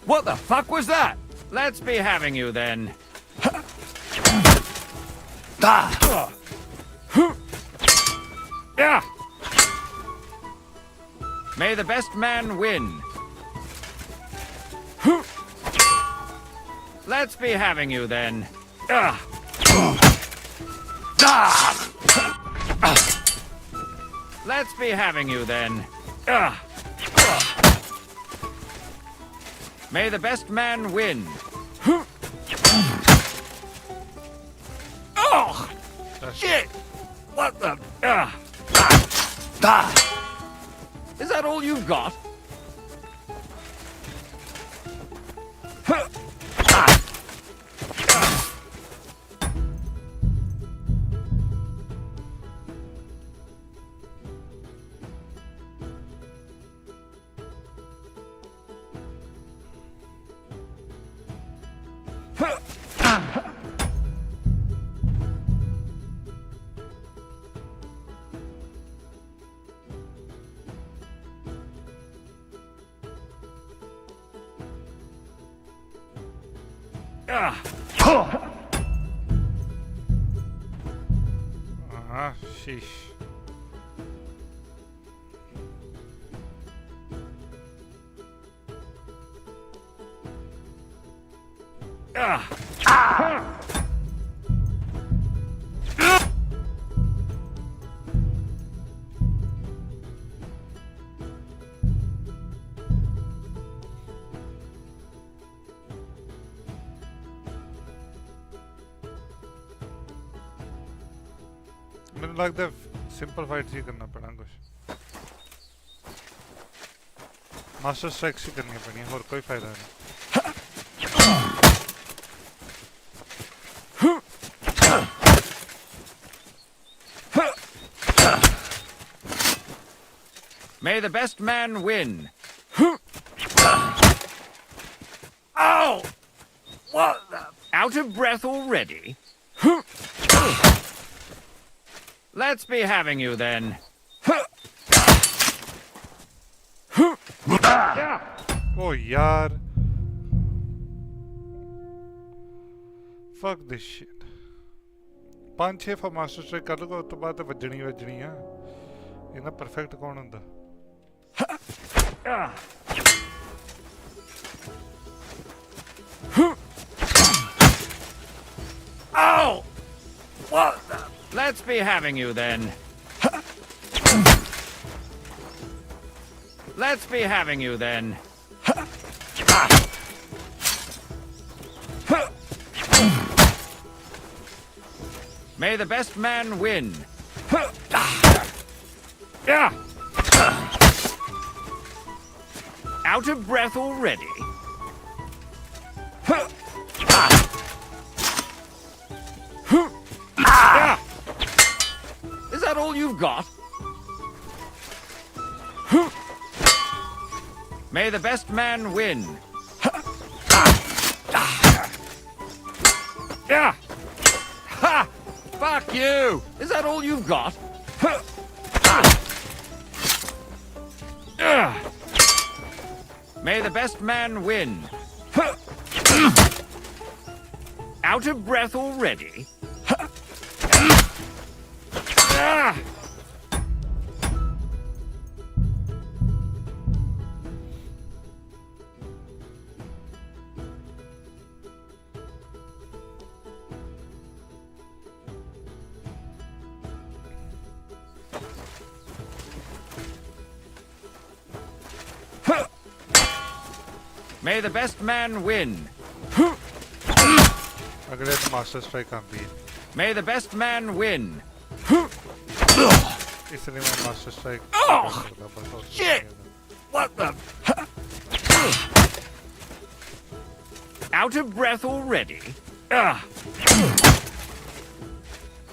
What the fuck was that? Let's be having you then. May the best man win. Let's be having you then. Let's be having you then. May the best man win. Oh! Shit! What the... Is that all you've got? sheesh मैंने लगता है simple fight ही करना पड़ा कुछ master strikes ही करनी पड़ी और कोई फायदा नहीं May the best man win. Oh! What the... Out of breath already? Let's be having you then. Oh yaar. Fuck this shit. 5-6 master strike कर लूंगा उस तो बाद वजनी है इतना परफेक्ट कौन होता Oh! What the... Let's be having you then. Let's be having you then. May the best man win. Out of breath already? Is that all you've got? May the best man win. Ha! Fuck you! Is that all you've got? May the best man win. Out of breath already? May the best man win. अगले तो master strike आती है. May the best man win. इसलिए मैं master strike. Oh shit! What the? Out of breath already?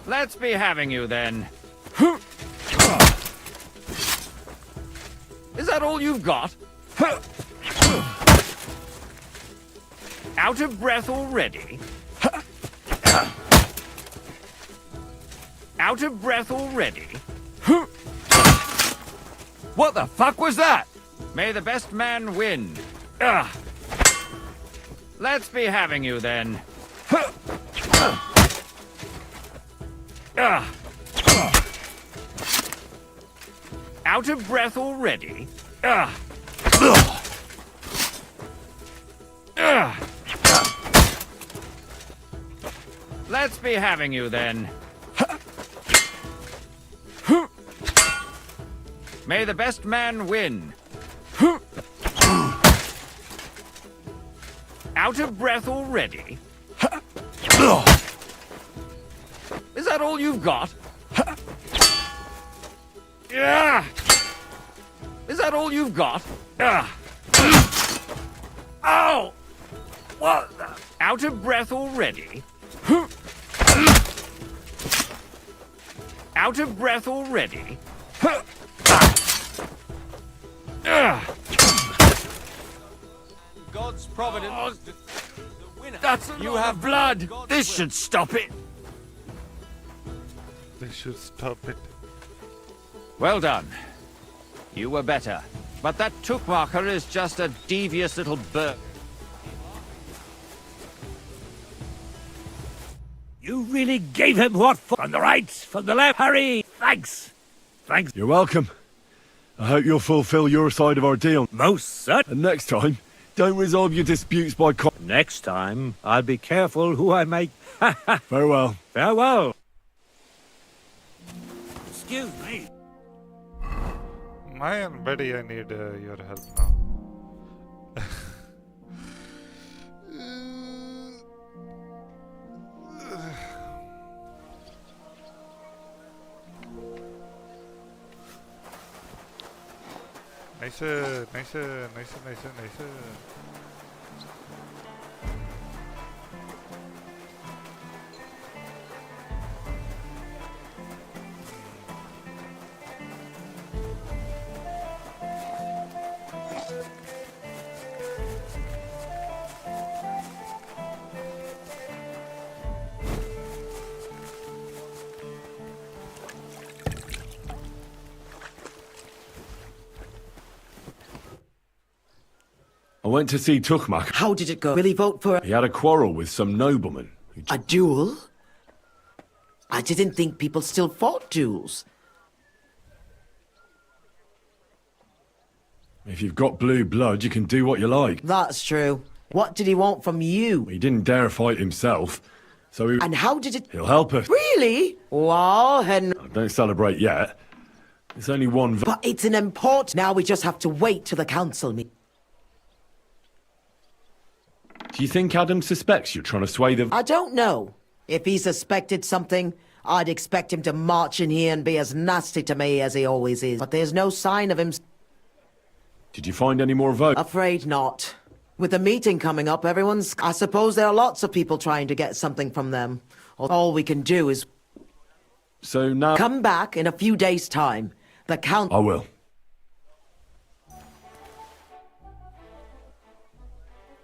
Let's be having you then. Is that all you've got? Out of breath already? Out of breath already? What the fuck was that? May the best man win. Let's be having you then. Out of breath already? Let's be having you then. May the best man win. Out of breath already? Is that all you've got? Is that all you've got? Ow! What the? Out of breath already? Out of breath already? God's providence. The winner. That's you have blood. This should stop it. They should stop it. Well done. You were better. But that Tookmarker is just a devious little bird. You really gave him what for? From the right, from the left, Harry. Thanks. Thanks. You're welcome. I hope you'll fulfill your side of our deal. Most certainly. And next time, don't resolve your disputes by Next time, I'll be careful who I make. Farewell. Farewell. Excuse me. Mayan, buddy, I need your help now. Nice. I went to see Tookmak. How did it go? Will he vote for He had a quarrel with some nobleman. a duel? I didn't think people still fought duels. If you've got blue blood, you can do what you like. That's true. What did he want from you? He didn't dare fight himself, so he... And how did it... He'll help us. Really? Wow, Henry. Don't celebrate yet. It's only one... But it's an important... Now we just have to wait till the council meet. Do you think Adam suspects you're trying to sway the... I don't know. If he suspected something, I'd expect him to march in here and be as nasty to me as he always is. But there's no sign of him. Did you find any more votes? Afraid not. With the meeting coming up, I suppose there are lots of people trying to get something from them. All we can do is... So now... Come back in a few days' time. The count... I will.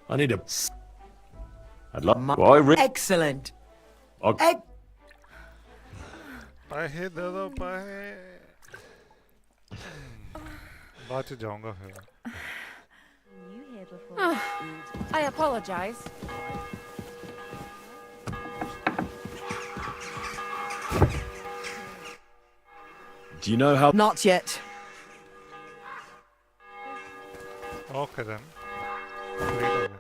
I need a... I'd love... Excellent. पैसे दे दो पैसे बाद च जाऊंगा फिर I apologize. Do you know how... Not yet. Okay then. Wait a minute.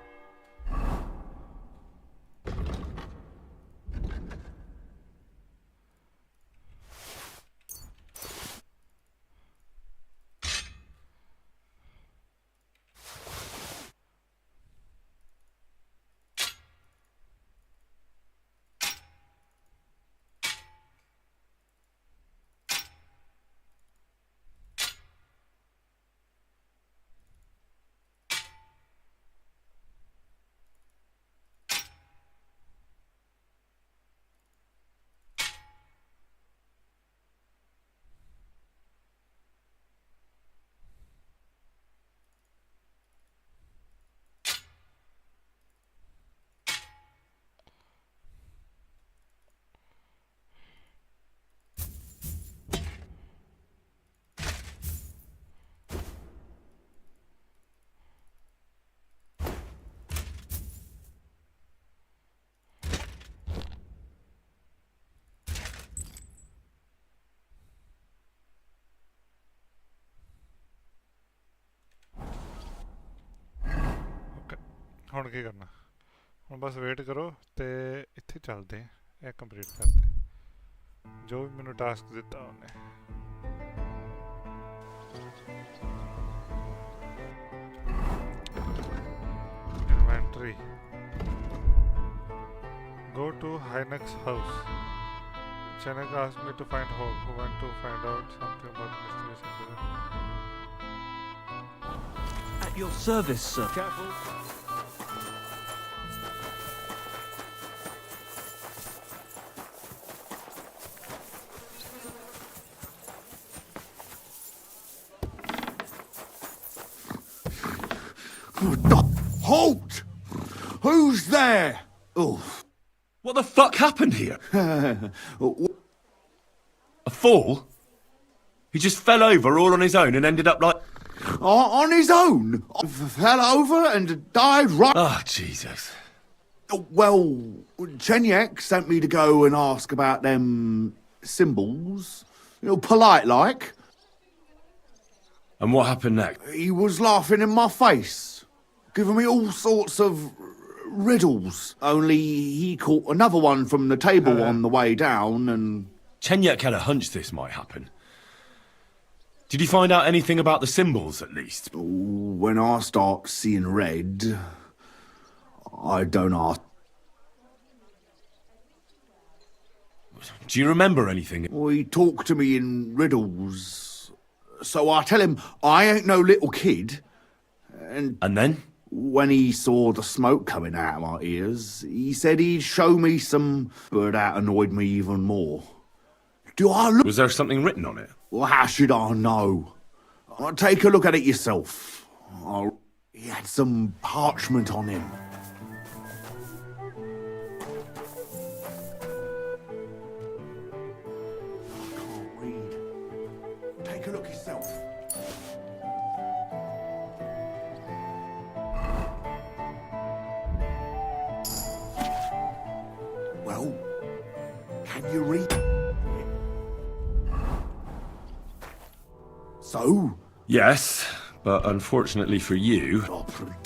ਹੁਣ ਕੀ ਕਰਨਾ ਹੁਣ ਬਸ ਵੇਟ ਕਰੋ ਤੇ ਇੱਥੇ ਚੱਲਦੇ ਇਹ ਕੰਪਲੀਟ ਕਰਦੇ ਜੋ ਵੀ ਮੈਨੂੰ ਟਾਸਕ ਦਿੱਤਾ ਉਹਨੇ inventory go to Hynek's house. Chenek asked me to find Hog, who went to find out something about mysterious incident. At your service, sir. Careful. Halt! Who's there? Oh. What the fuck happened here? A fall? He just fell over all on his own and ended up like... On his own? Fell over and died right... Oh, Jesus. Well, Chenyek sent me to go and ask about them symbols. You know, polite-like. And what happened next? He was laughing in my face, giving me all sorts of riddles. Only he caught another one from the table on the way down and... Chenyek had a hunch this might happen. Did you find out anything about the symbols, at least? When I start seeing red, I don't ask. Do you remember anything? Well, he talked to me in riddles. So I tell him I ain't no little kid. And then? When he saw the smoke coming out of my ears, he said he'd show me some... But that annoyed me even more. Do I look... Was there something written on it? Well, how should I know? Take a look at it yourself. He had some parchment on him. I can't read. Take a look yourself. Well, can you read? So? Yes, but unfortunately for you,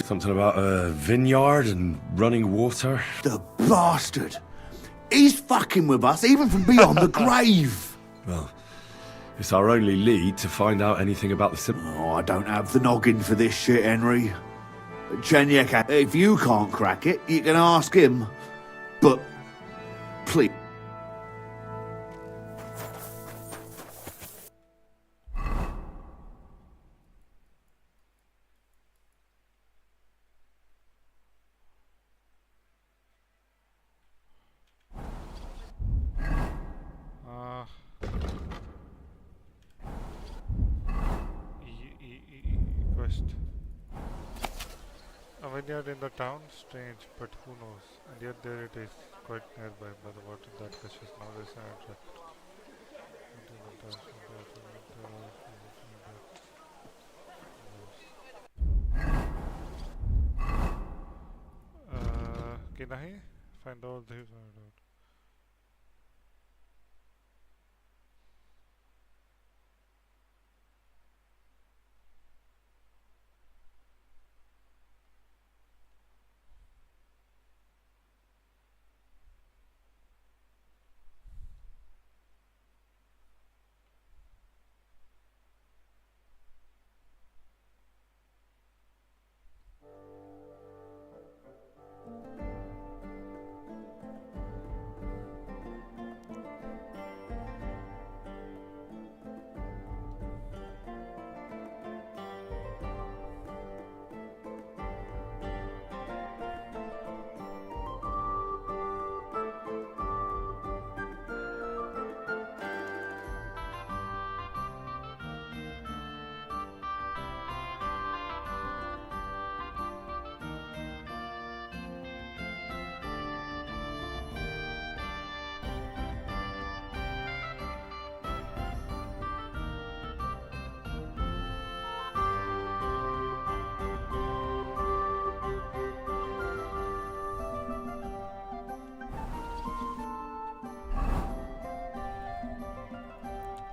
something about a vineyard and running water. The bastard! He's fucking with us, even from beyond the grave! Well, it's our only lead to find out anything about the symbol. Oh, I don't have the noggin for this shit, Henry. Chenyek, if you can't crack it, you can ask him. But, please. When you're in the town, strange, but who knows? And yet there it is, quite nearby by the water that gushes now. This कि नहीं find all the find out.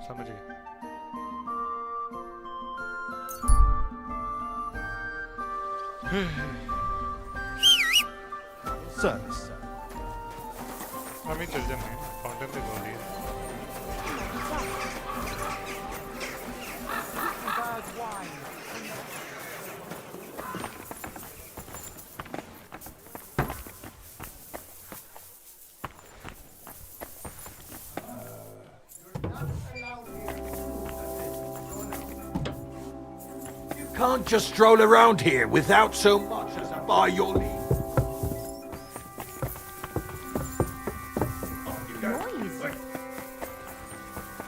समझिए Service. हम ही चल जाएंगे fountain पे गोली है Can't just stroll around here without so much as a by your leave.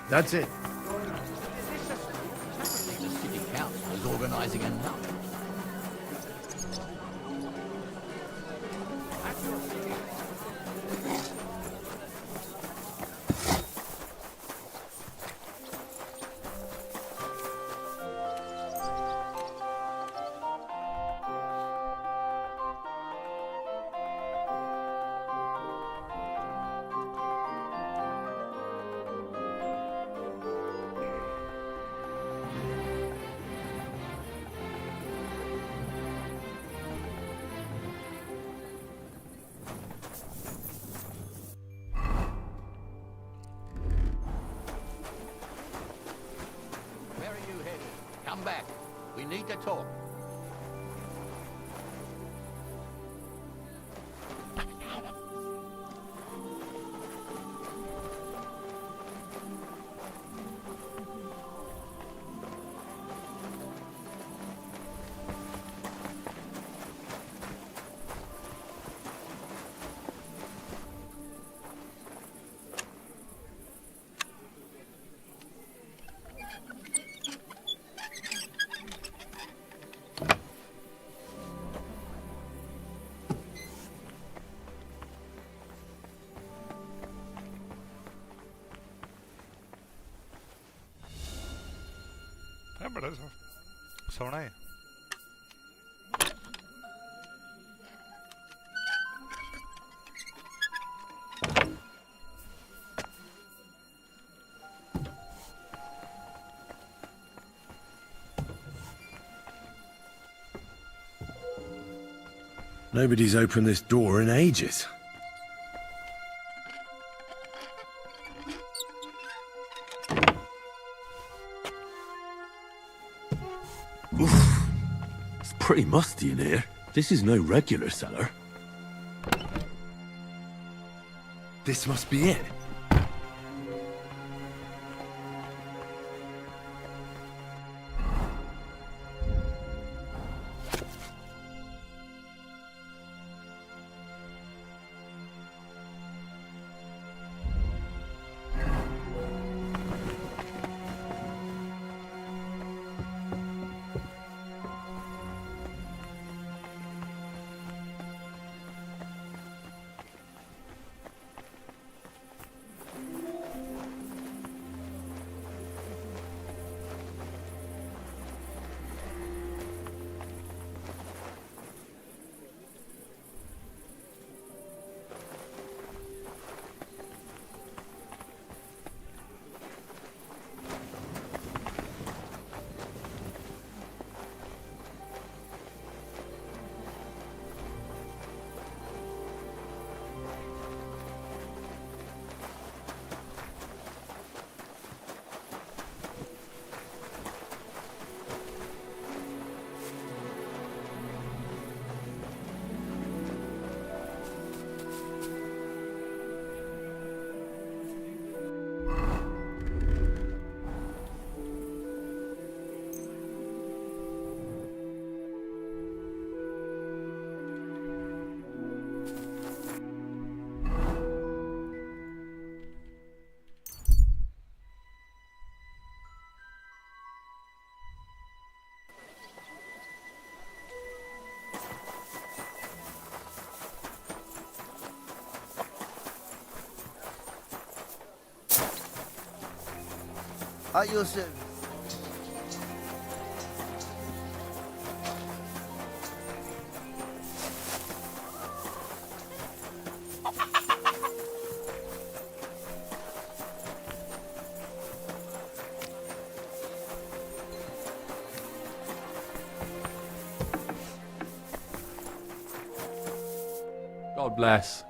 That's it. The city council is organising enough. Come back. We need to talk. बड़ा सोना है Nobody's opened this door in ages. Oof. It's pretty musty in here. This is no regular cellar. This must be it. At your service. God bless.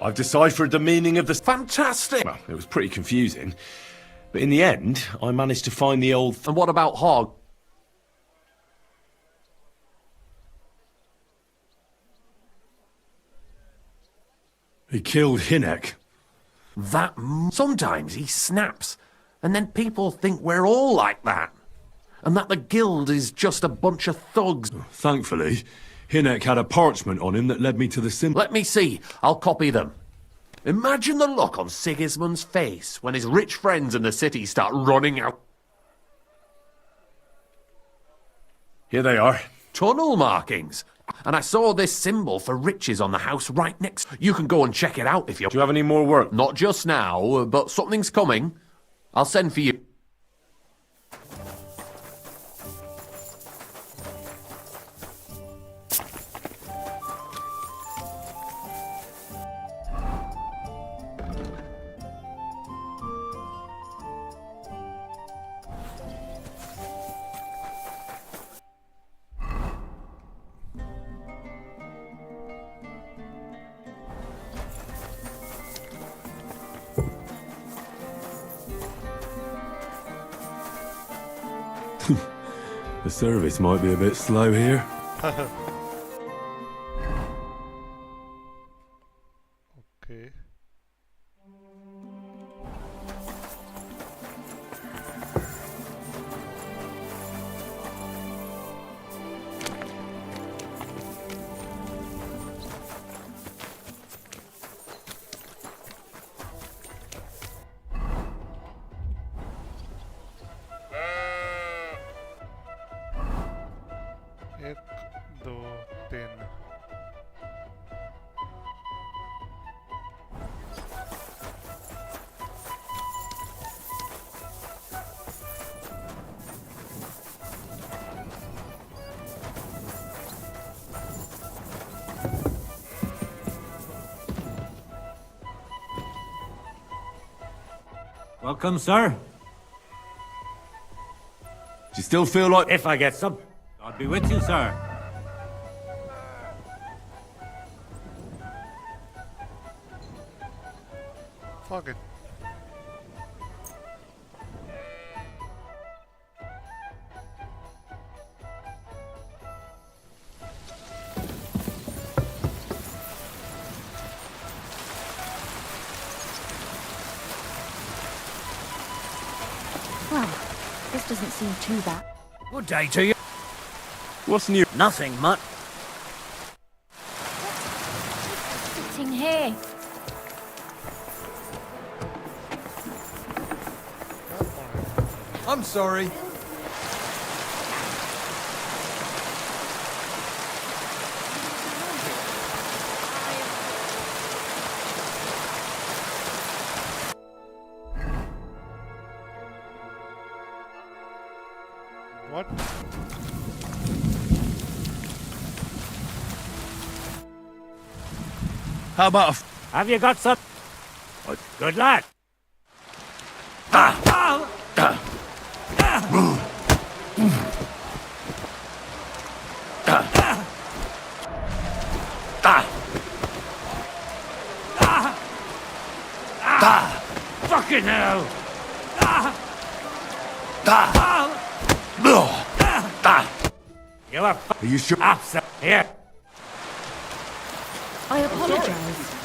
I've deciphered the meaning of the... Fantastic! Well, it was pretty confusing. But in the end, I managed to find the old... And what about Hog? He killed Hinek. Sometimes he snaps, and then people think we're all like that. And that the guild is just a bunch of thugs. Thankfully, Hinek had a parchment on him that led me to the symbol. Let me see. I'll copy them. Imagine the look on Sigismund's face when his rich friends in the city start running out. Here they are. Tunnel markings. And I saw this symbol for riches on the house right next. You can go and check it out if you... Do you have any more work? Not just now, but something's coming. I'll send for you. The service might be a bit slow here. Okay. एक दो तीन Welcome, sir. Do you still feel like... If I get some... I'll be with you, sir. Fuck it. Well, this doesn't seem too bad. Good day to you. What's new? Nothing much. Sitting here. I'm sorry. What? How about a... Have you got some... Good lad. Fucking hell! You are... Are you sure? Here. I apologize.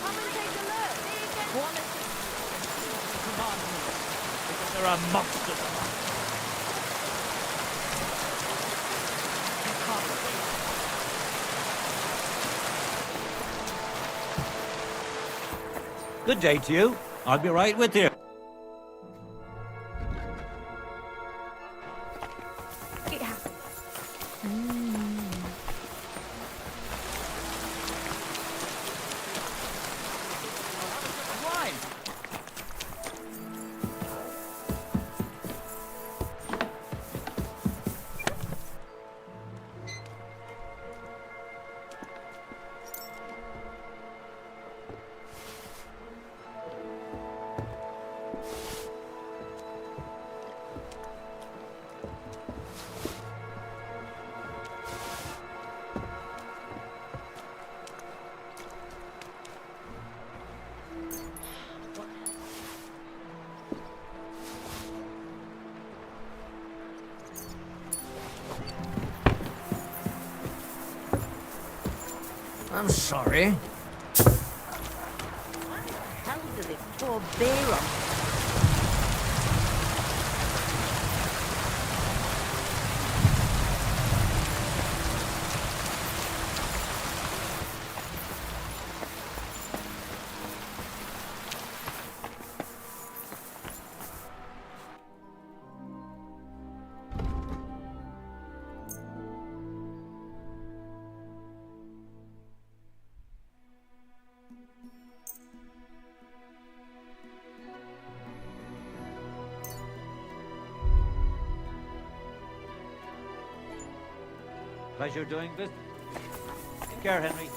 Come and take a You're a monster. Good day to you. I'll be right with you. It happened. I'm sorry. How does it pour beer on? Pleasure doing business. Take care, Henry.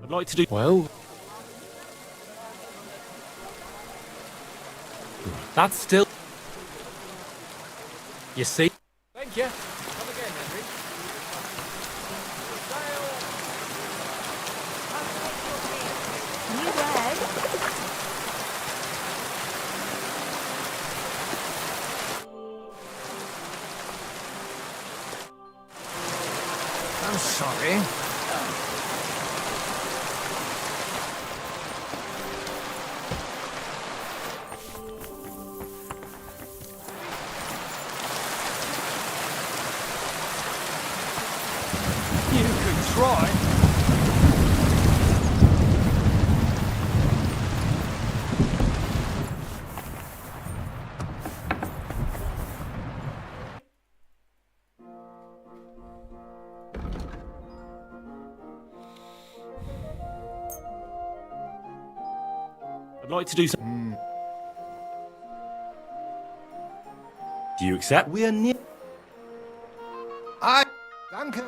I'd like to do... Well... That's still... You see? Thank you. Come again, Henry. You read? I'm sorry. You could try. I'd like to do some... Do you accept? We're near. Danke.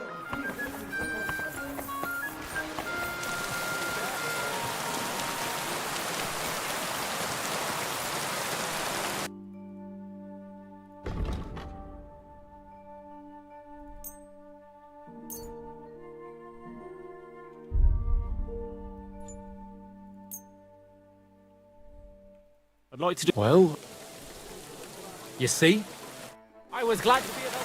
I'd like to do... Well... You see? I was glad to be at home.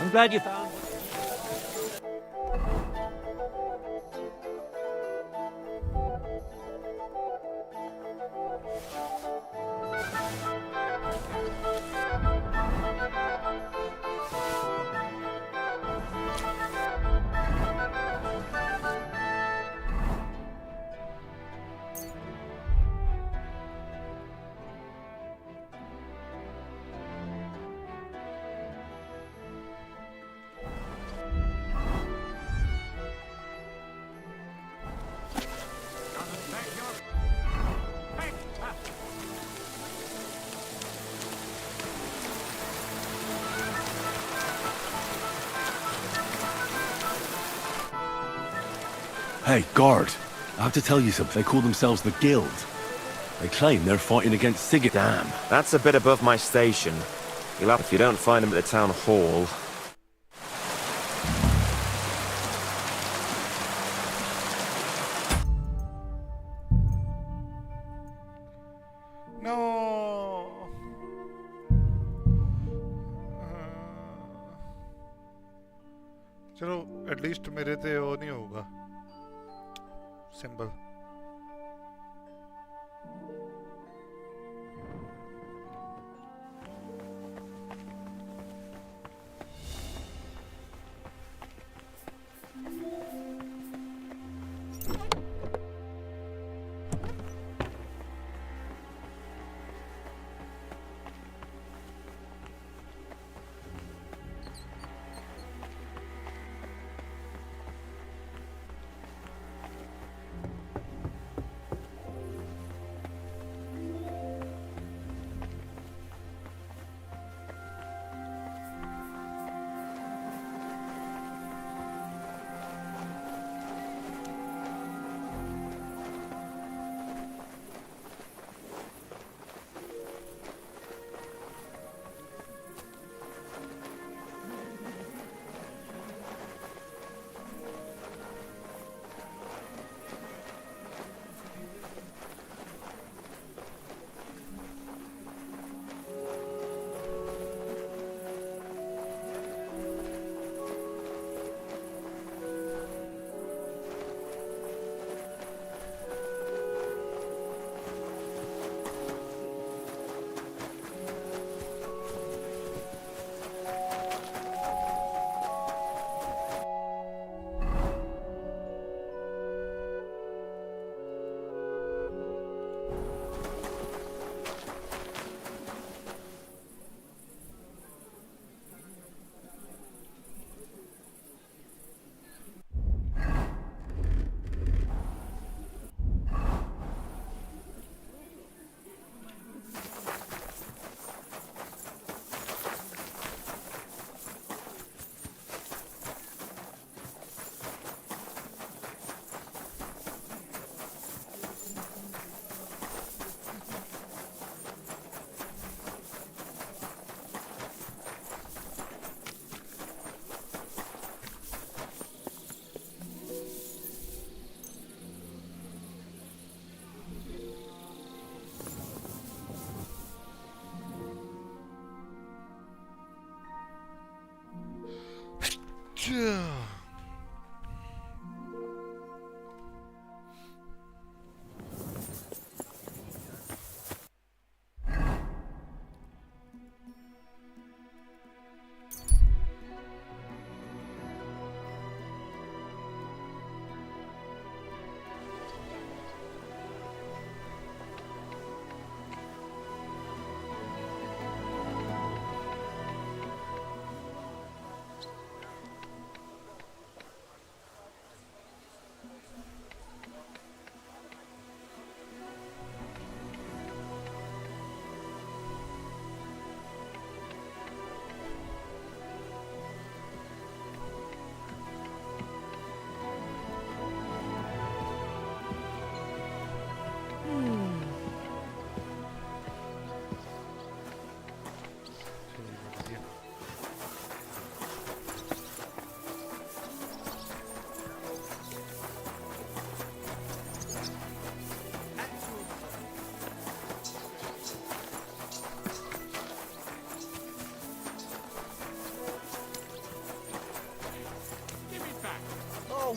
I'm glad you found... Hey, guard. I have to tell you something. They call themselves the Guild. They claim they're fighting against Sigurd. Damn, that's a bit above my station. You'll have if you don't find him at the town hall. No. चलो at least मेरे ते वो नहीं होगा symbol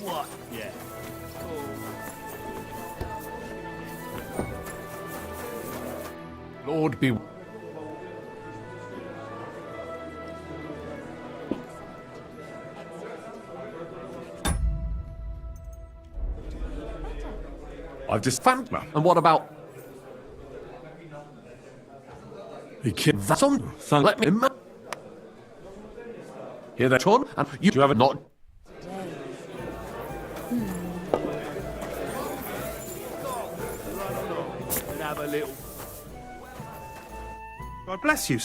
what? Yeah. Lord be... I've just... Phantma. And what about... He killed... That's on... So let me... Hear that, Sean? And you have it not... And have a little... God bless you.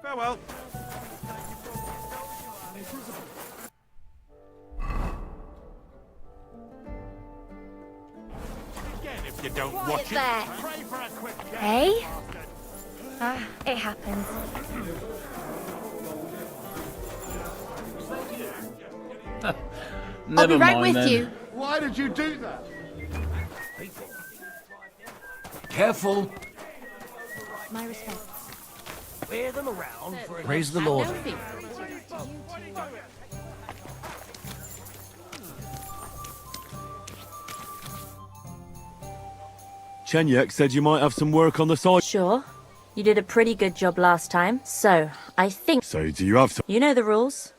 Farewell. if you don't watch it. there. Hey? It happens. Never I'll be right mind with then. you. Why did you do that? Careful. My respect. Wear them around for Praise the Lord. Chenyek said you might have some work on the side. Sure. You did a pretty good job last time, so I think... So do you have some? You know the rules.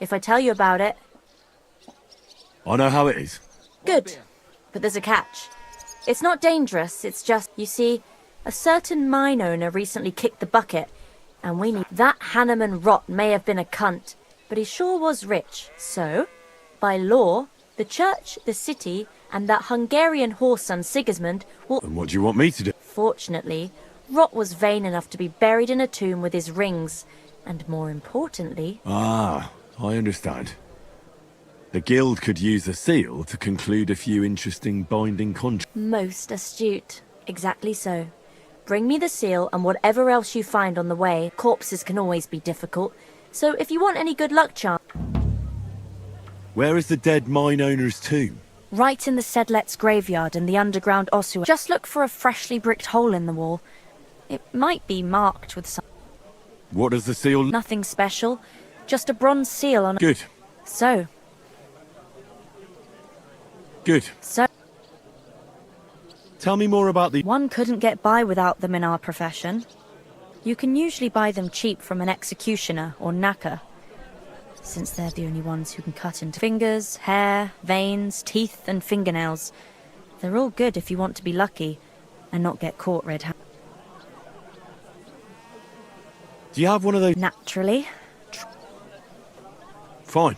If I tell you about it... I know how it is. Good. But there's a catch. It's not dangerous, it's just, you see, a certain mine owner recently kicked the bucket, and we need... That Hanneman Rot may have been a cunt, but he sure was rich. So, by law, the church, the city, and that Hungarian whoreson Sigismund will... And what do you want me to do? Fortunately, Rot was vain enough to be buried in a tomb with his rings, and more importantly... Ah, I understand. The guild could use the seal to conclude a few interesting binding contracts. Most astute. Exactly so. Bring me the seal and whatever else you find on the way. Corpses can always be difficult, so if you want any good luck charm... Where is the dead mine owner's tomb? Right in the Sedlet's graveyard in the underground ossuary. Just look for a freshly bricked hole in the wall. It might be marked with some... What does the seal... Nothing special. Just a bronze seal on... Good. So... Good. So... Tell me more about the... One couldn't get by without them in our profession. You can usually buy them cheap from an executioner or knacker, since they're the only ones who can cut into fingers, hair, veins, teeth and fingernails. They're all good if you want to be lucky and not get caught red-handed. Do you have one of those? Naturally. Fine.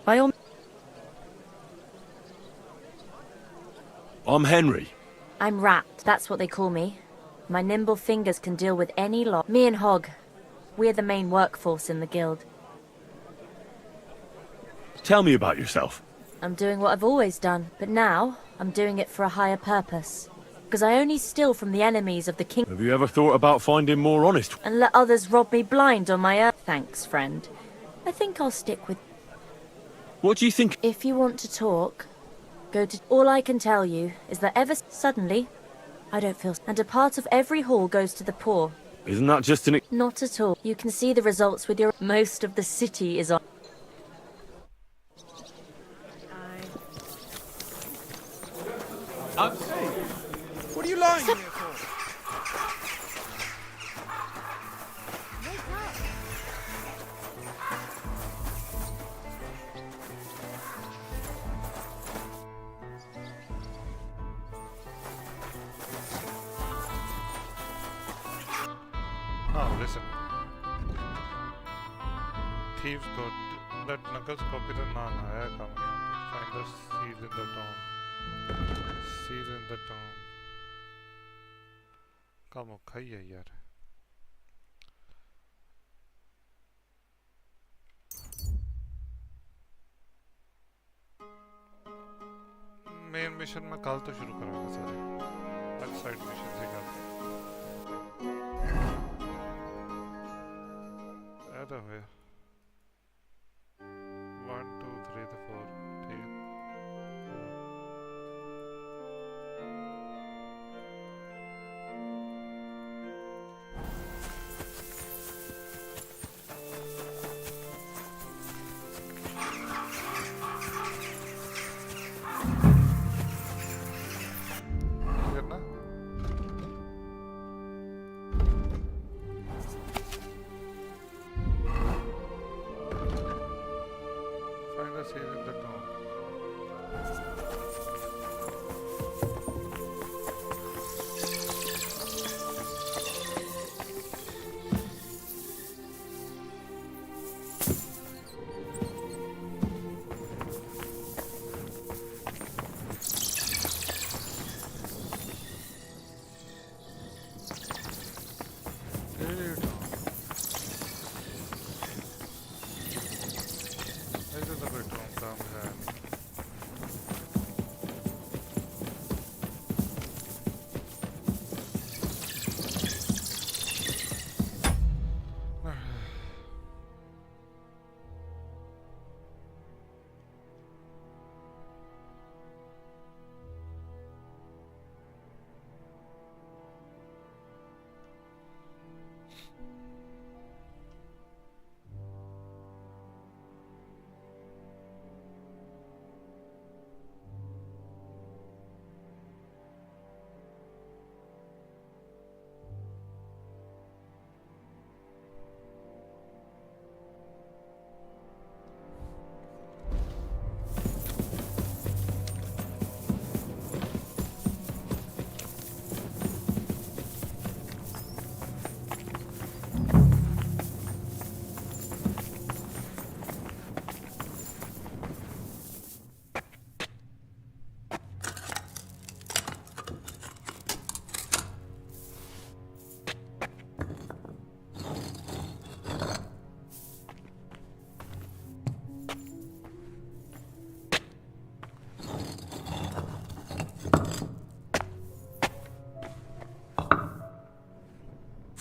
By all... I'm Henry. I'm Rat, that's what they call me. My nimble fingers can deal with any lot. Me and Hog. We're the main workforce in the guild. Tell me about yourself. I'm doing what I've always done, but now I'm doing it for a higher purpose. Because I only steal from the enemies of the king... Have you ever thought about finding more honest... And let others rob me blind on my own... Thanks, friend. I think I'll stick with... What do you think... If you want to talk, go to... All I can tell you is that ever suddenly, I don't feel... And a part of every hall goes to the poor. Isn't that just an... Not at all. You can see the results with your... Most of the city is on... What are you lying here for? Oh, listen. Thieves got that Knuckles copy the Nana. Find the seal in the tomb. Seal in the tomb. Come on, khaiye yaar. Main mission मैं कल तो शुरू करूंगा सारे आज side mission से कल ऐसा हुआ 1 2 3 तो 4 ठीक है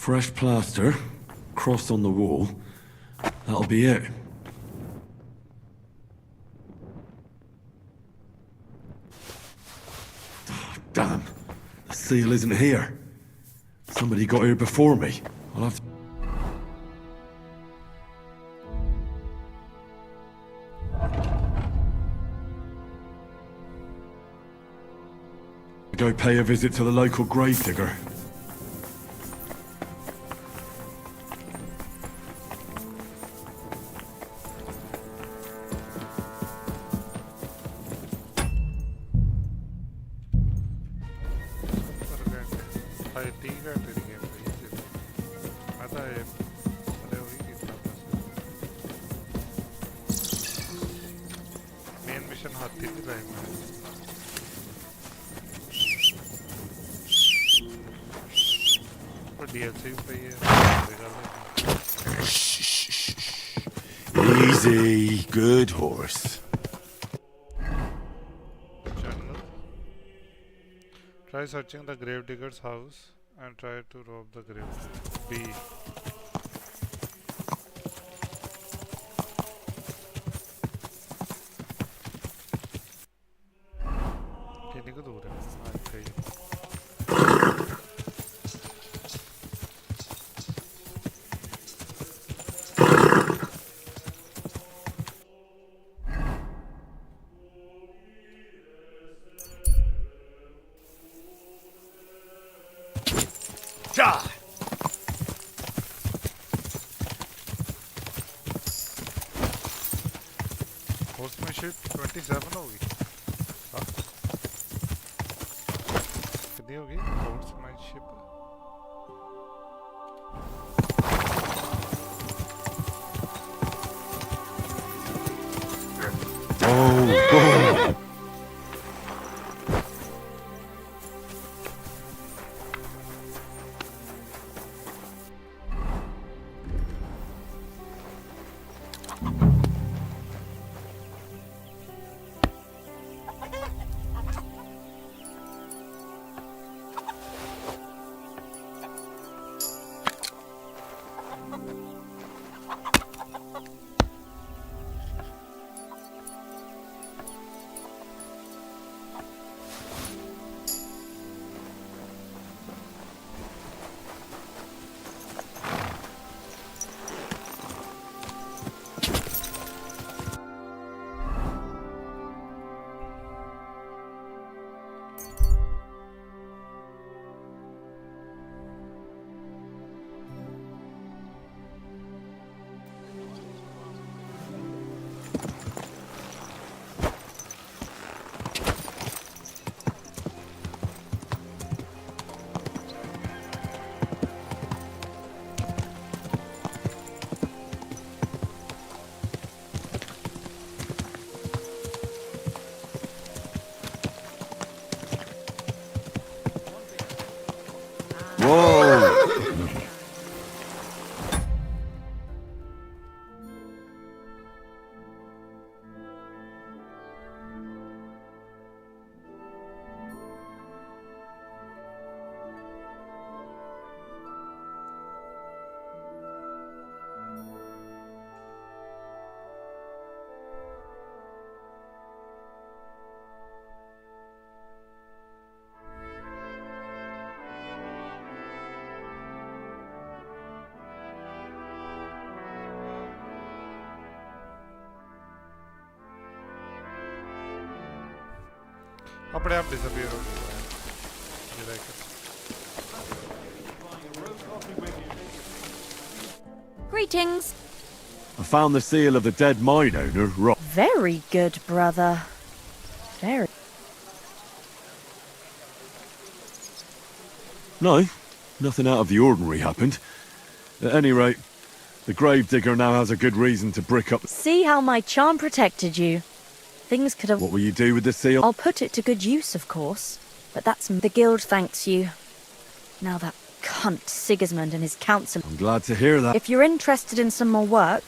Fresh plaster, cross on the wall. That'll be it. Oh, damn. The seal isn't here. Somebody got here before me. I'll have to... go pay a visit to the local gravedigger. Easy, good horse. Journal. Try searching the gravedigger's house and try to rob the grave. B. कितनी को दूर है? अच्छा ही। Horsemanship 27 होगी हाँ कितनी होगी horsemanship Oh, अपने आप disappear हो गया है ये like Greetings. I found the seal of the dead mine owner, Rob. Very good, brother. Very. No, nothing out of the ordinary happened. At any rate, the gravedigger now has a good reason to brick up. See how my charm protected you. Things could have... What will you do with the seal? I'll put it to good use, of course. But that's... The guild thanks you. Now that cunt Sigismund and his council... I'm glad to hear that. If you're interested in some more work,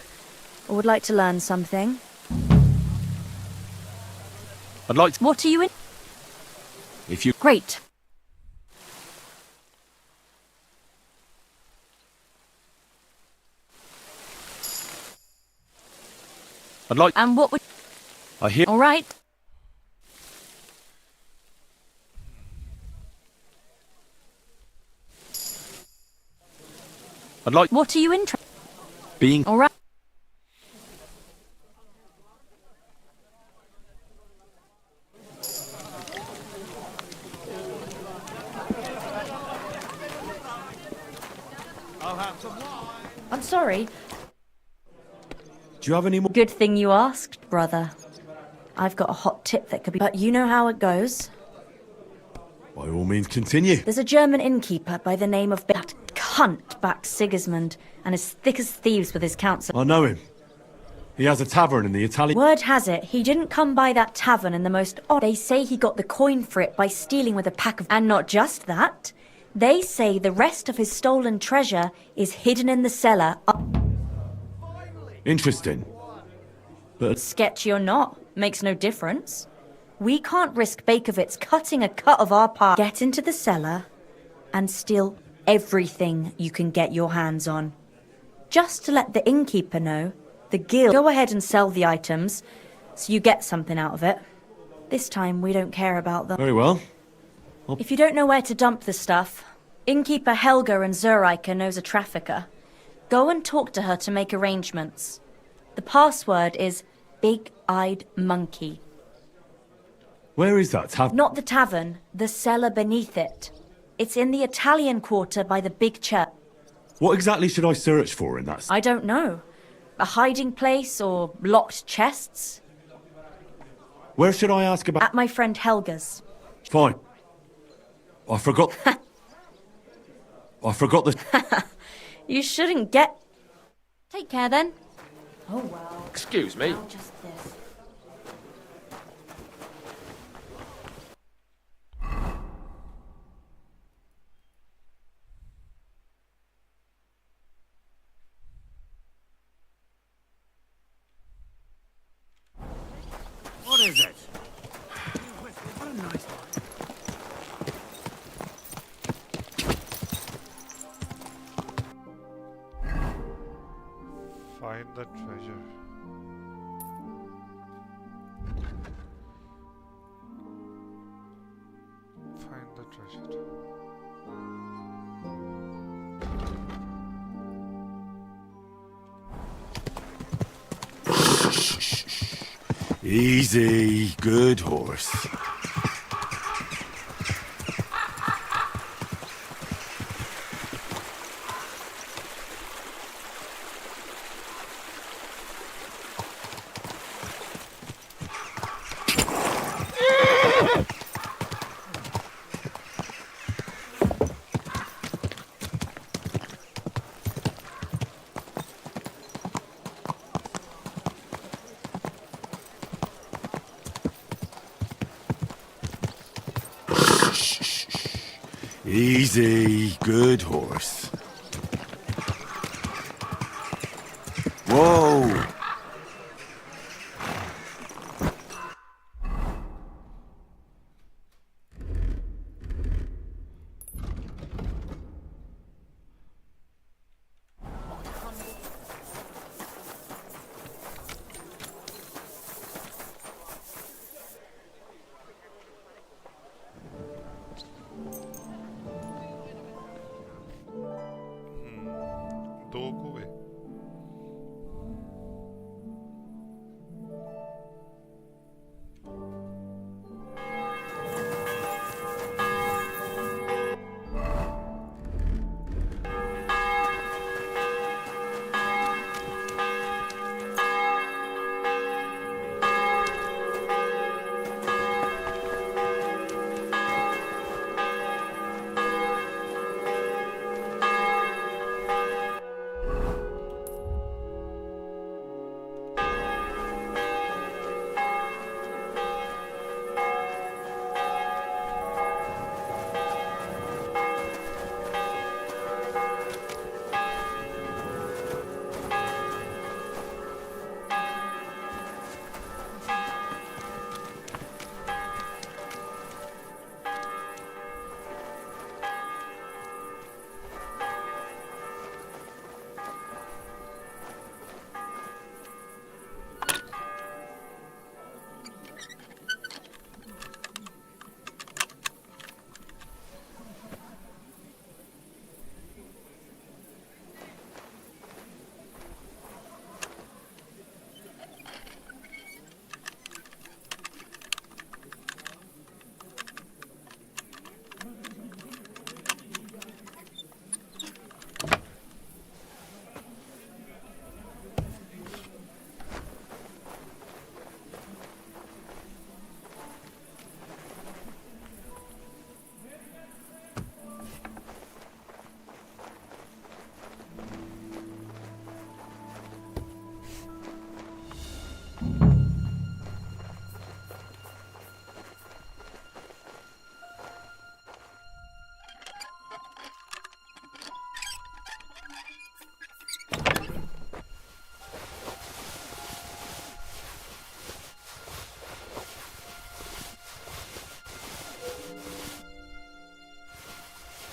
or would like to learn something... I'd like to... What are you in... If you... Great. I'd like... And what would... I hear... All right. I'd like... What are you interested... Being... All right. I'm sorry. Do you have any more... Good thing you asked, brother. I've got a hot tip that could be... But you know how it goes. By all means, continue. There's a German innkeeper by the name of... That cunt backed Sigismund and is thick as thieves with his council. I know him. He has a tavern in the Italian... Word has it, he didn't come by that tavern in the most odd... They say he got the coin for it by stealing with a pack of... And not just that. They say the rest of his stolen treasure is hidden in the cellar... Interesting. But... Sketchy or not, makes no difference. We can't risk Bakovitz cutting a cut of our part. Get into the cellar and steal everything you can get your hands on. Just to let the innkeeper know, the guild go ahead and sell the items, so you get something out of it. This time we don't care about them. Very well. If you don't know where to dump the stuff, innkeeper Helga in Zurich knows a trafficker. Go and talk to her to make arrangements. The password is Big-Eyed Monkey. Where is that tavern? Not the tavern, the cellar beneath it. It's in the Italian quarter by the big church. What exactly should I search for in that... I don't know. A hiding place or locked chests? Where should I ask about... At my friend Helga's. Fine. I forgot... I forgot the... You shouldn't get... Take care then. Oh well. Excuse me. Now just this. What is it? What a nice Find the treasure. Find the treasure. Easy, good horse. Easy, good horse. Whoa! दो कुएं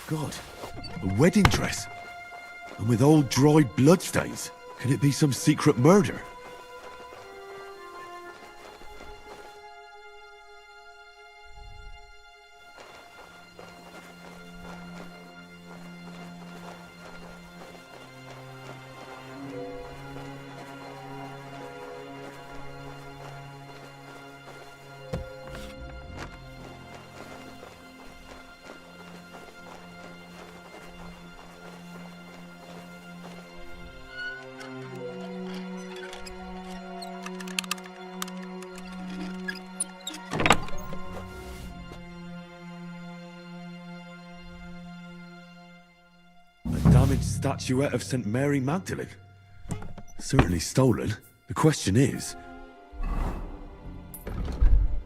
God, a wedding dress. And with old dried bloodstains. Can it be some secret murder? Damaged statuette of St. Mary Magdalene. Certainly stolen. The question is...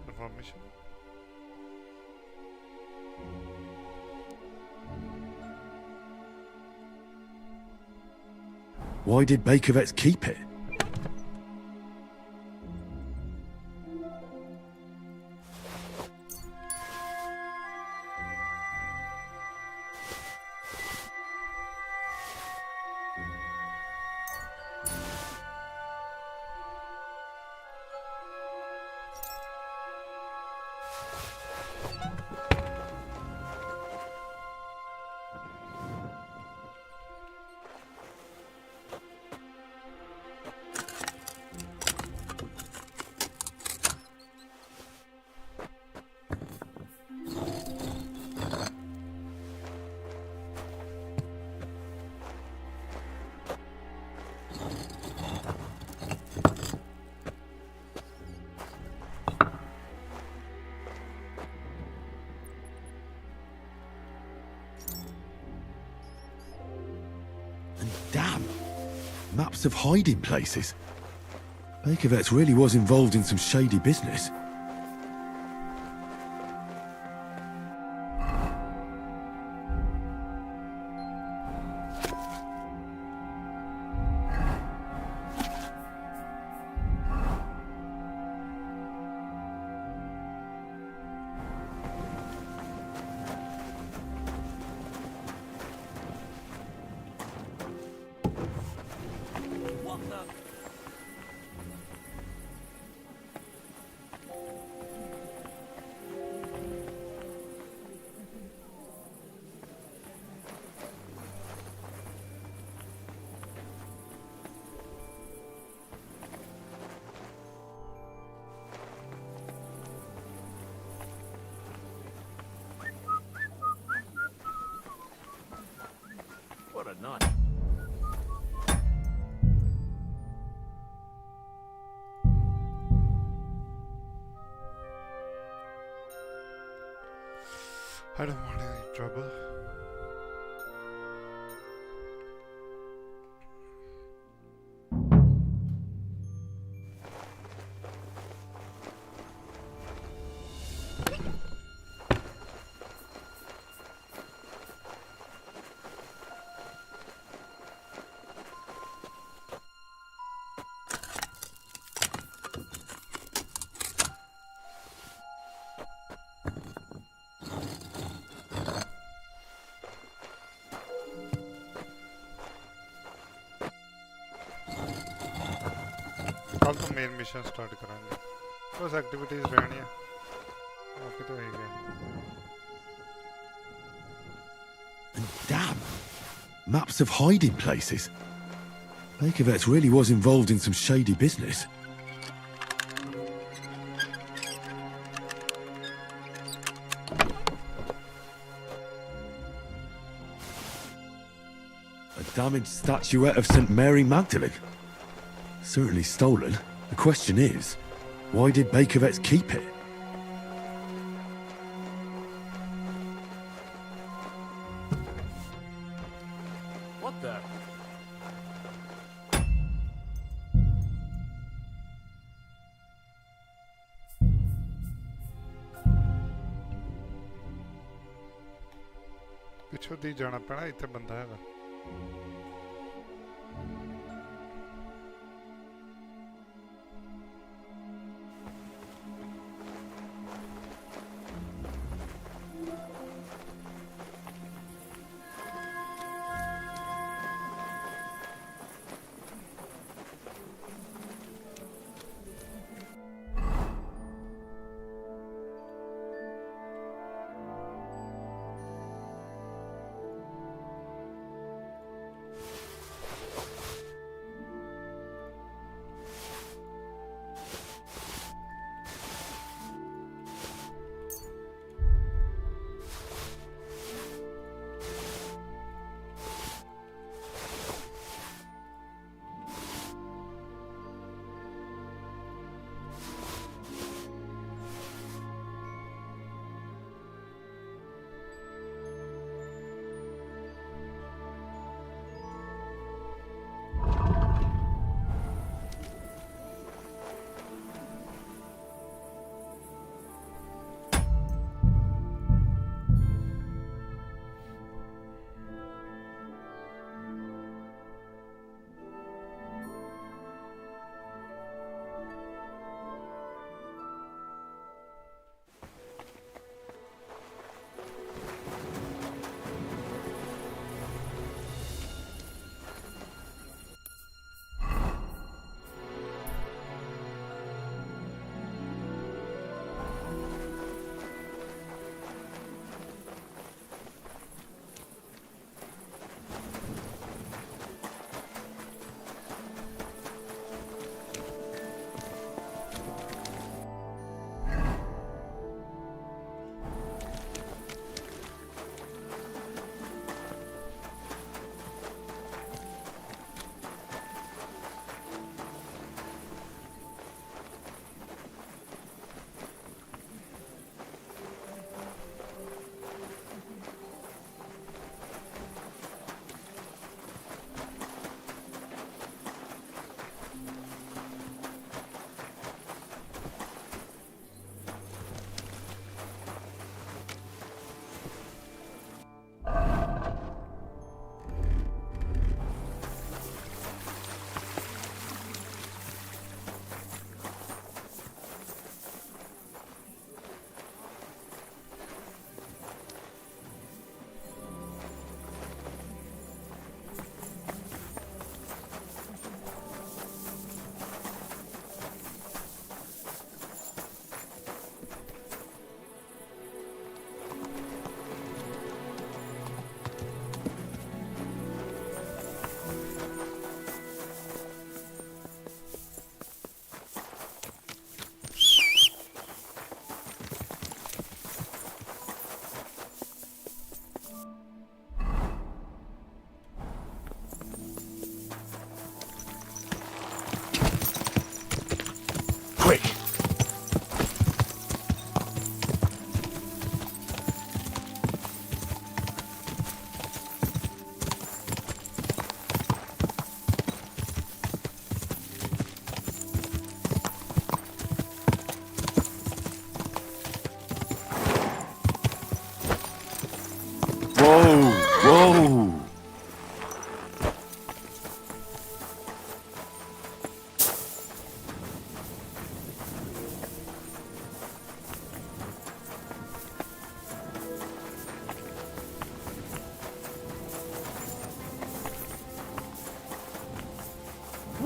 Information. Why did Bakovets keep it? Damn! Maps of hiding places. Bakovets really was involved in some shady business. What a night. I don't want any trouble. कल तो main mission start कराएंगे बस activities रहनी है बाकी तो यही है Damn! Maps of hiding places. Bakovets really was involved in some shady business. A damaged statuette of St. Mary Magdalene. Certainly stolen. The question is, why did Bakovets keep it? What the? ਪਿੱਛੋਂ ਦੀ ਜਾਣਾ ਪੈਣਾ ਇੱਥੇ ਬੰਦਾ ਹੈਗਾ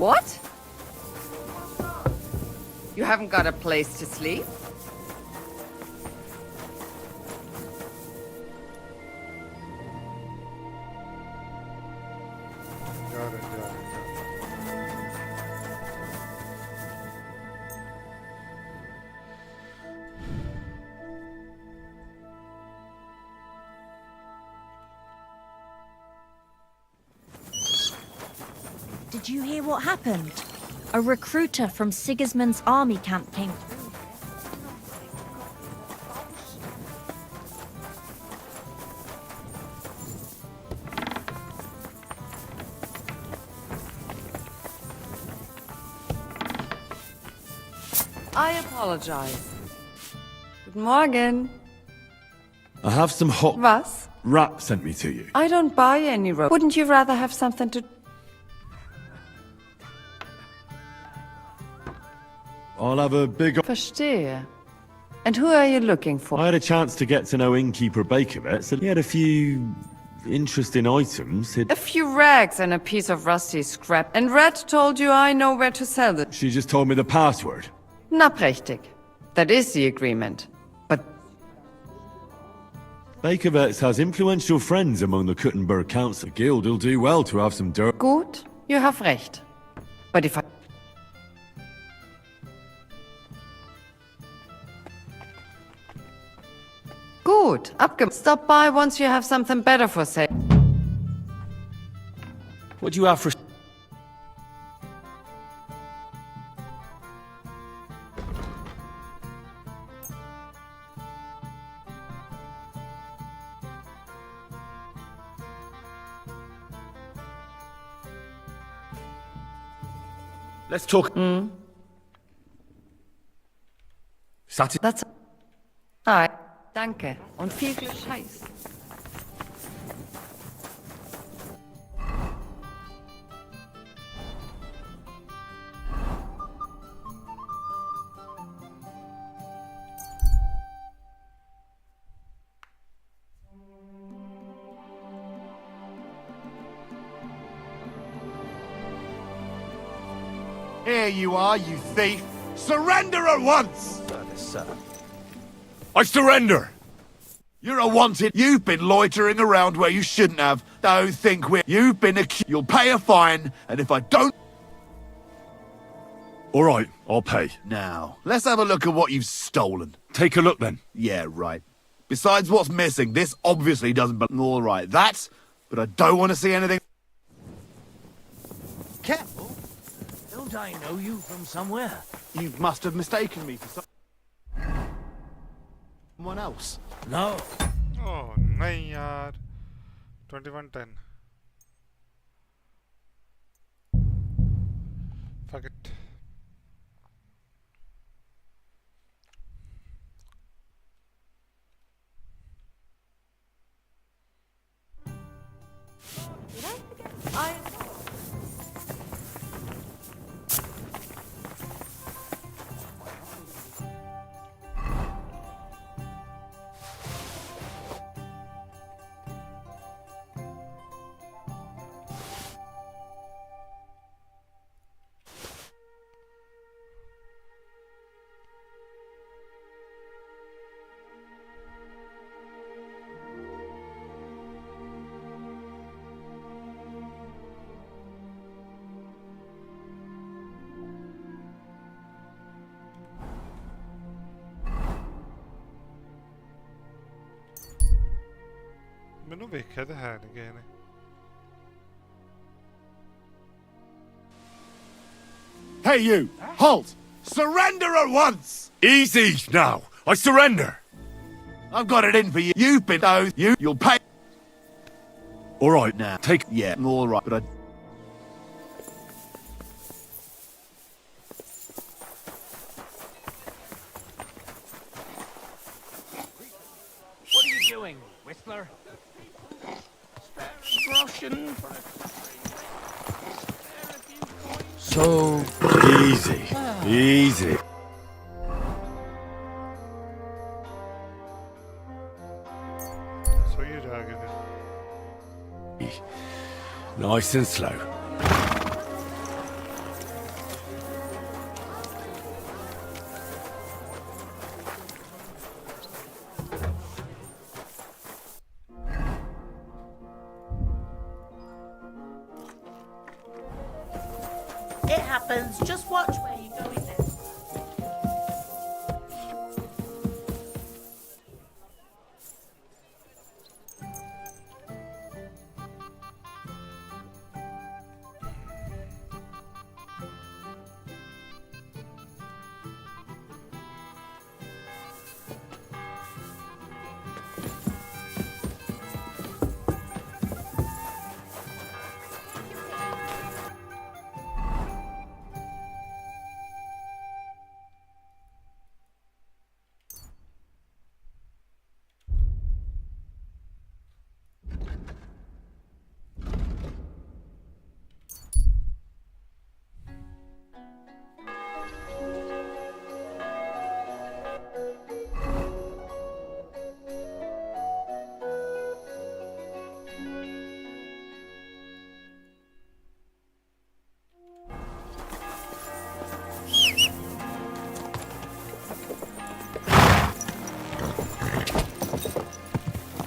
What? You haven't got a place to sleep? Did you hear what happened? A recruiter from Sigismund's army camp came through. I apologize. Guten Morgen. I have some hot Was? Rap sent me to you. I don't buy any rope. Wouldn't you rather have something to... I'll have a big... Verstehe. And who are you looking for? I had a chance to get to know innkeeper Bakovets, and he had a few interesting items. A few rags and a piece of rusty scrap. And Red told you I know where to sell them. She just told me the password. Na prächtig. That is the agreement. But Bakovets has influential friends among the Kuttenberg Council. Guild will do well to have some dirt. gut, you have recht. But if I... Gut, abgemacht. Stop by once you have something better for sale. What do you have for... Let's talk. That's... Hi. Danke. Und viel Glück. Scheiß. Here you are, you thief! Surrender at once! Sir. I surrender! You're a wanted. You've been loitering around where you shouldn't have. Don't think we're... You've been accused. You'll pay a fine, and if I don't... All right, I'll pay. Now, let's have a look at what you've stolen. Take a look, then. Yeah, right. Besides what's missing, this obviously doesn't belong. All right, that, but I don't want to see anything... Careful. Don't I know you from somewhere? You must have mistaken me for someone else. No. Oh, नहीं यार. 2110. Fuck it. ਮੈਨੂੰ ਵੇਖਿਆ ਤਾਂ ਹੈ ਨਹੀਂ ਕਿਸੇ ਨੇ Hey, you! Halt! Surrender at once! Easy now! I surrender! I've got it in for you. You've been... Oh, you'll pay... All right, now, take... Yeah, all right, but I... What are you doing, Whistler? So... Easy. Easy. ਸੋਈਏ ਜਾ ਕੇ ਫਿਰ Nice and slow. happens. Just watch where you're going then.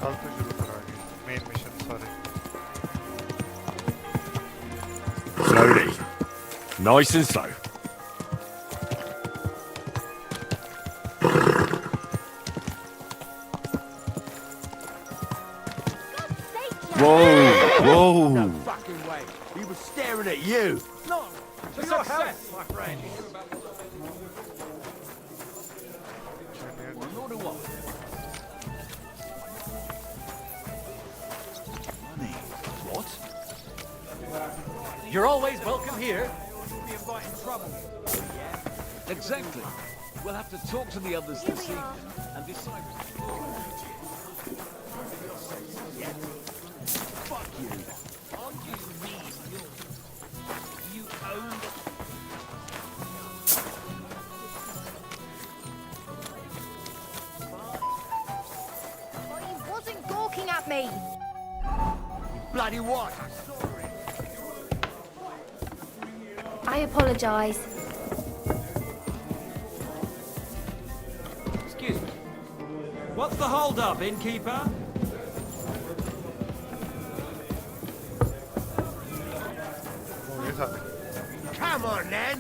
कल तो शुरू करांगे main mission सारे Slowly. Nice and slow. Whoa, whoa. No fucking way. He was staring at you. No. For your health, my friend. Well, nor do what? Money. What? You're always welcome here. You'll be inviting trouble. Exactly. We'll have to talk to the others this evening and decide. Fuck you. What do you mean you own the... But he wasn't gawking at me. Bloody what? I apologise. Excuse me. What's the hold up, innkeeper? Come on, then.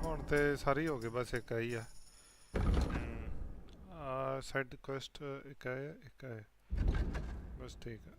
ਹੁਣ ਤੇ ਸਾਰੇ ਹੀ ਹੋ ਗਏ ਬਸ ਇੱਕ ਆਈ ਆ side quest ਇੱਕ ਹੈ ਬਸ ਠੀਕ ਹੈ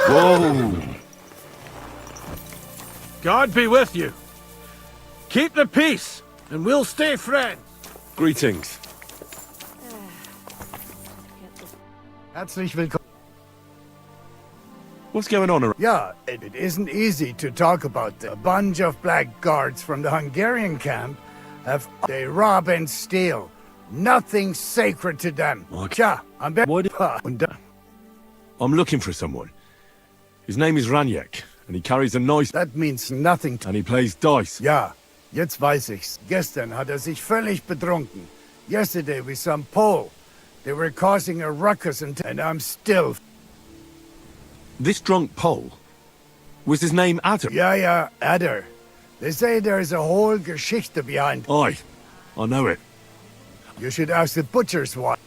Whoa! God be with you. Keep the peace, and we'll stay friends. Greetings. Herzlich willkommen. What's going on around? Yeah, it isn't easy to talk about the bunch of blackguards from the Hungarian camp. They rob and steal. Nothing sacred to them. Okay. I'm looking for someone. His name is Raniek, And he carries a knife. That means nothing to... And he plays dice. Ja, jetzt weiß ich's. Gestern hat sich völlig betrunken. Yesterday we saw Pole. They were causing a ruckus and I'm still... This drunk Pole? Was his name Adder? Ja, Adder. They say there's a whole Geschichte behind... Aye, I know it. You should ask the butcher's wife.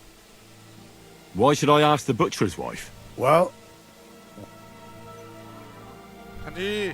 Why should I ask the butcher's wife? Well... हाँ जी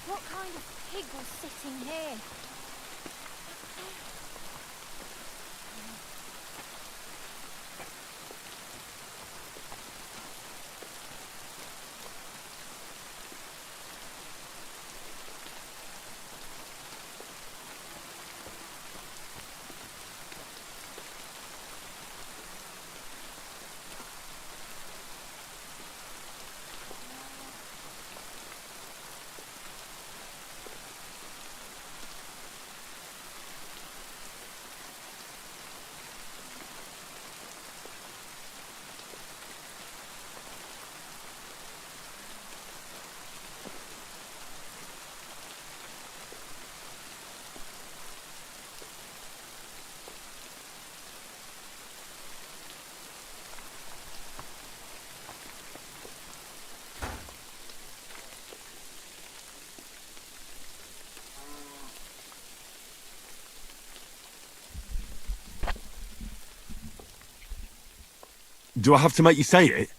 What kind of pig was sitting here? Do I have to make you say it?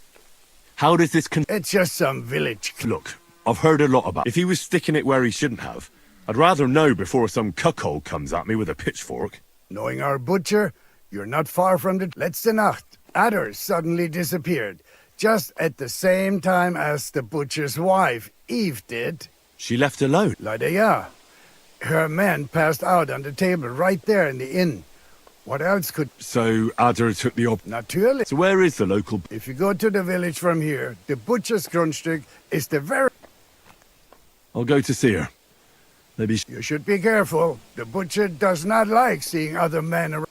How does this It's just some village... Look, I've heard a lot about... If he was sticking it where he shouldn't have, I'd rather know before some cuckold comes at me with a pitchfork. Knowing our butcher, you're not far from the... Letzte Nacht, Adder suddenly disappeared. Just at the same time as the butcher's wife, Eve, did. She left alone? Leider ja. Her man passed out on the table right there in the inn. What else could... So Adder took the Natürlich. So where is the local... If you go to the village from here, the butcher's Grundstück is the very... I'll go to see her. Maybe You should be careful. The butcher does not like seeing other men around.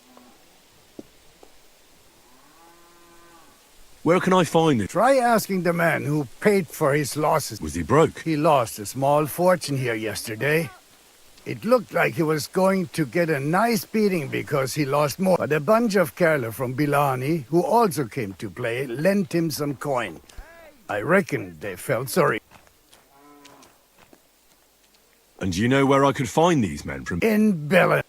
Where can I find it? Try asking the man who paid for his losses. Was he broke? He lost a small fortune here yesterday. It looked like he was going to get a nice beating because he lost more. But a bunch of Kerler from Bilani, who also came to play, lent him some coin. I reckon they felt sorry. And do you know where I could find these men from? In Belen.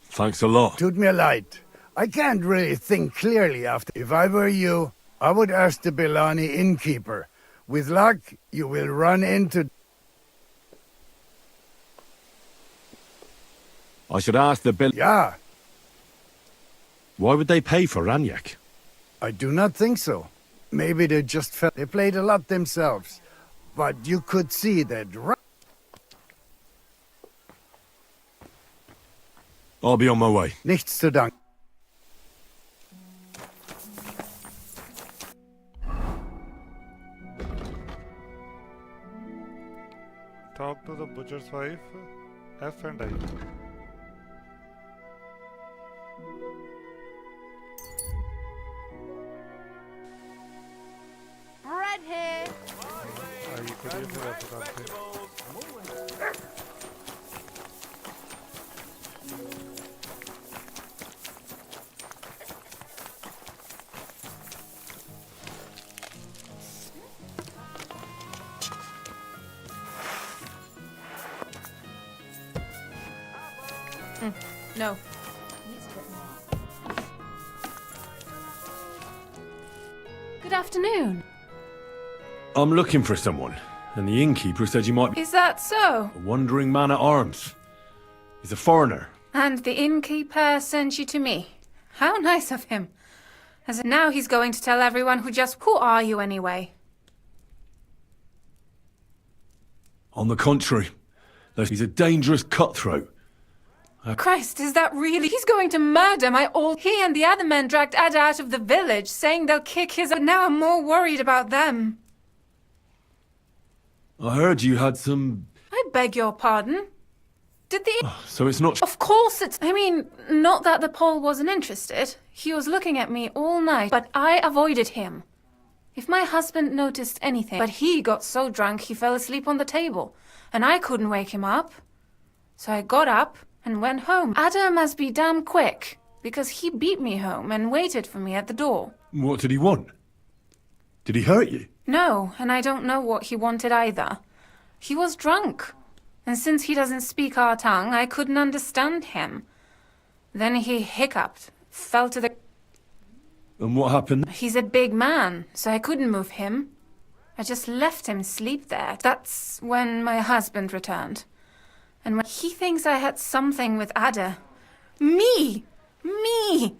Thanks a lot. Tut mir leid. I can't really think clearly after. If I were you, I would ask the Bilani innkeeper. With luck, you will run into... I should ask the bill. Yeah. Why would they pay for Ranyak? I do not think so. Maybe they just felt they played a lot themselves. But you could see that... I'll be on my way. Nichts zu danken. Talk to the butcher's wife, F and I. Bread here. No. Good afternoon. I'm looking for someone, and the innkeeper said you might be Is that so? a wandering man at arms. He's a foreigner. And the innkeeper sent you to me. How nice of him. As now he's going to tell everyone who are you anyway? On the contrary, he's a dangerous cutthroat. Christ, is that really? He's going to murder my old... He and the other men dragged Ada out of the village, saying they'll kick his... But now I'm more worried about them. I heard you had some... I beg your pardon? Did the... So it's not... Of course it's... I mean, not that the Pole wasn't interested. He was looking at me all night, but I avoided him. If my husband noticed anything... But he got so drunk he fell asleep on the table, and I couldn't wake him up. So I got up and went home. Ada must be damn quick, because he beat me home and waited for me at the door. What did he want? Did he hurt you? No, and I don't know what he wanted either. He was drunk, and since he doesn't speak our tongue, I couldn't understand him. Then he hiccuped, fell to the... And what happened? He's a big man, so I couldn't move him. I just left him sleep there. That's when my husband returned. And when he thinks I had something with Ada. Me!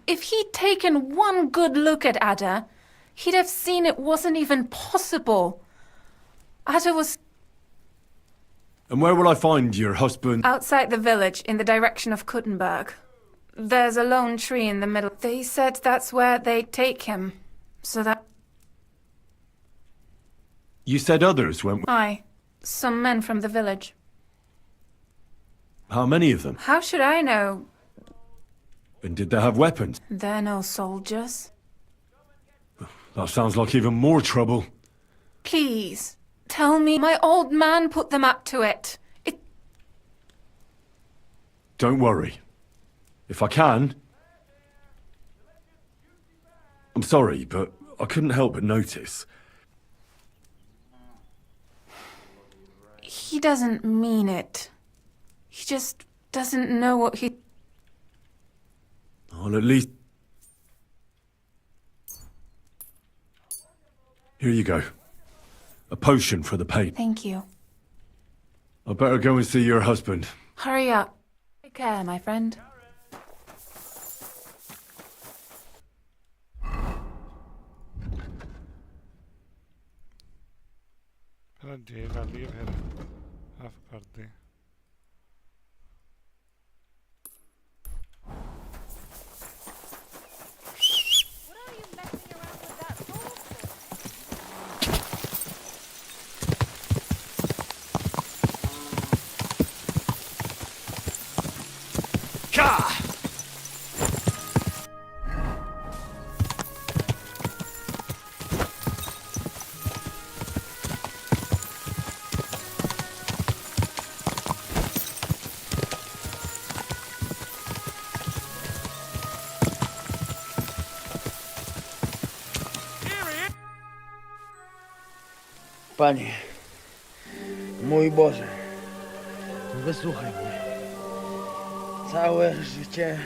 If he'd taken one good look at Ada, he'd have seen it wasn't even possible. Ada was... And where will I find your husband? Outside the village, in the direction of Kuttenberg. There's a lone tree in the middle. They said that's where they'd take him. So that... You said others went... Aye. Some men from the village. How many of them? How should I know? And did they have weapons? They're no soldiers. That sounds like even more trouble. Please, tell me my old man put them up to it. Don't worry. If I can... I'm sorry, but I couldn't help but notice. He doesn't mean it. He just doesn't know what he... Well, at least... Here you go. A potion for the pain. Thank you. I better go and see your husband. Hurry up. Take care, my friend. Jail आ लिए फिर of कर दे Panie, mój Boże, wysłuchaj mnie. Całe życie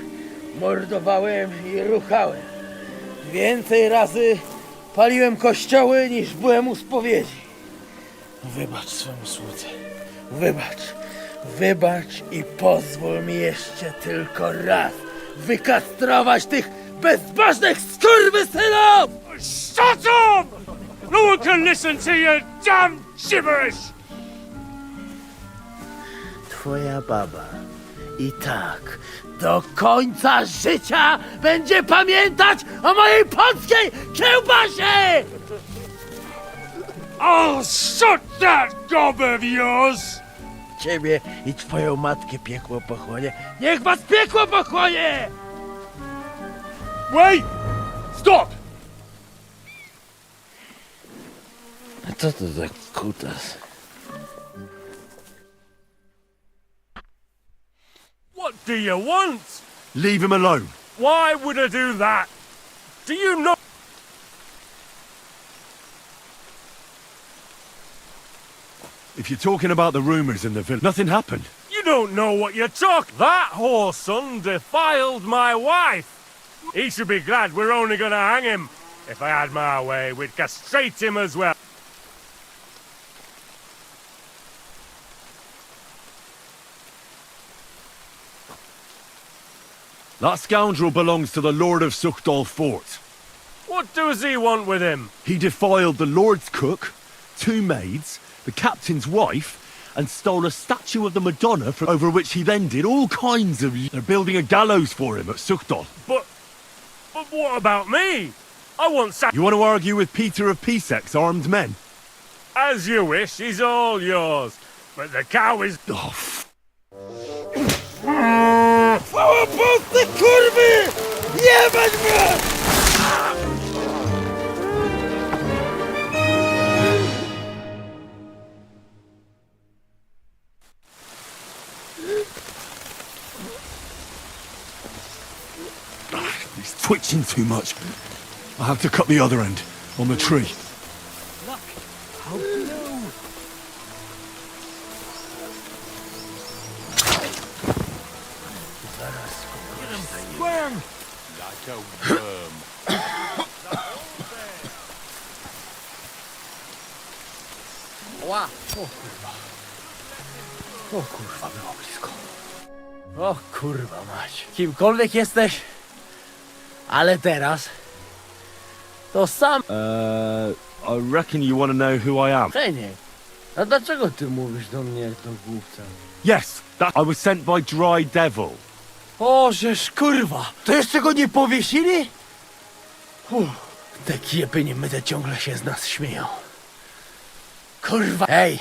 mordowałem i ruchałem. Więcej razy paliłem kościoły, niż byłem u spowiedzi. Wybacz swemu słudze. Wybacz i pozwól mi jeszcze tylko raz wykastrować tych bezbożnych skurwysynów! Shut up! No one can listen to your damn gibberish! Twoja baba i tak do końca życia będzie pamiętać o mojej polskiej kiełbasie! I'll shut that gob of yours! Ciebie i twoją matkę piekło pochłonie. Niech was piekło pochłonie! Wait! Stop! A co to za kutas? What do you want? Leave him alone. Why would I do that? Do you know? If you're talking about the rumors in the village, nothing happened. You don't know what you talk. That whoreson defiled my wife. He should be glad we're only gonna hang him. If I had my way, we'd castrate him as well. That scoundrel belongs to the Lord of Suchdol Fort. What does he want with him? He defiled the Lord's cook, 2 maids, the captain's wife, and stole a statue of the Madonna over which he then did all kinds of... They're building a gallows for him at Suchdol. But what about me? I want You want to argue with Peter of Pisec's armed men? As you wish, he's all yours. But the cow is... Oh, Chwała Polsce, kurwy! Jebać mnie! he's twitching too much. I'll have to cut the other end, on the tree. Look, how blue! Squirm! Like a worm. Ła! O kurwa. O kurwa, było blisko. O kurwa mać. Kimkolwiek jesteś, ale teraz to sam... I reckon you want to know who I am. Hej, a dlaczego ty mówisz do mnie jak do głupca? Yes, I was sent by Dry Devil. O, żeż kurwa! To jeszcze go nie powiesili? Te kiepy niemyte ciągle się z nas śmieją. Kurwa! Ej!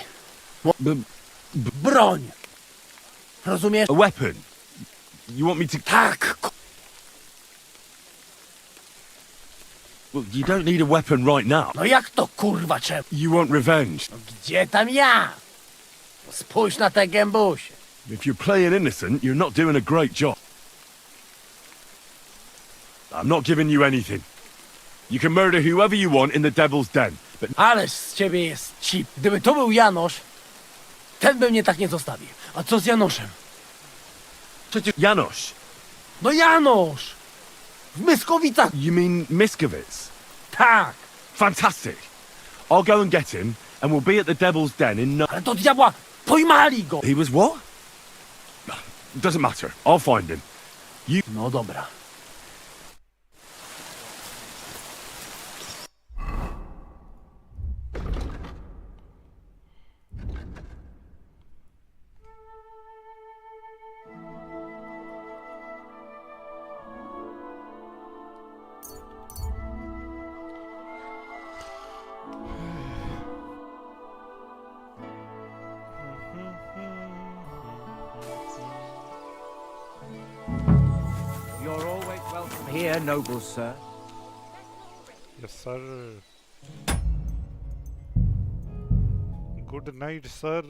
Broń! Rozumiesz? A weapon? You want me to... Tak! Well, you don't need a weapon right now. No jak to kurwa czemu? You want revenge. No gdzie tam ja? Spójrz na te gębusie. If you're playing innocent, you're not doing a great job. I'm not giving you anything. You can murder whoever you want in the Devil's Den, but... Ależ z ciebie jest cip. Gdyby to był Janosz, ten by mnie tak nie zostawił. A co z Janoszem? Przecież... Janosz? No Janosz! W Myskowicach! You mean Miskovitz? Tak! Fantastic! I'll go and get him, and we'll be at the Devil's Den in no... Ale do diabła! Pojmali go! He was what? Doesn't matter. I'll find him. You... No dobra. You're always welcome here, noble sir. Yes, sir. Good night, sir.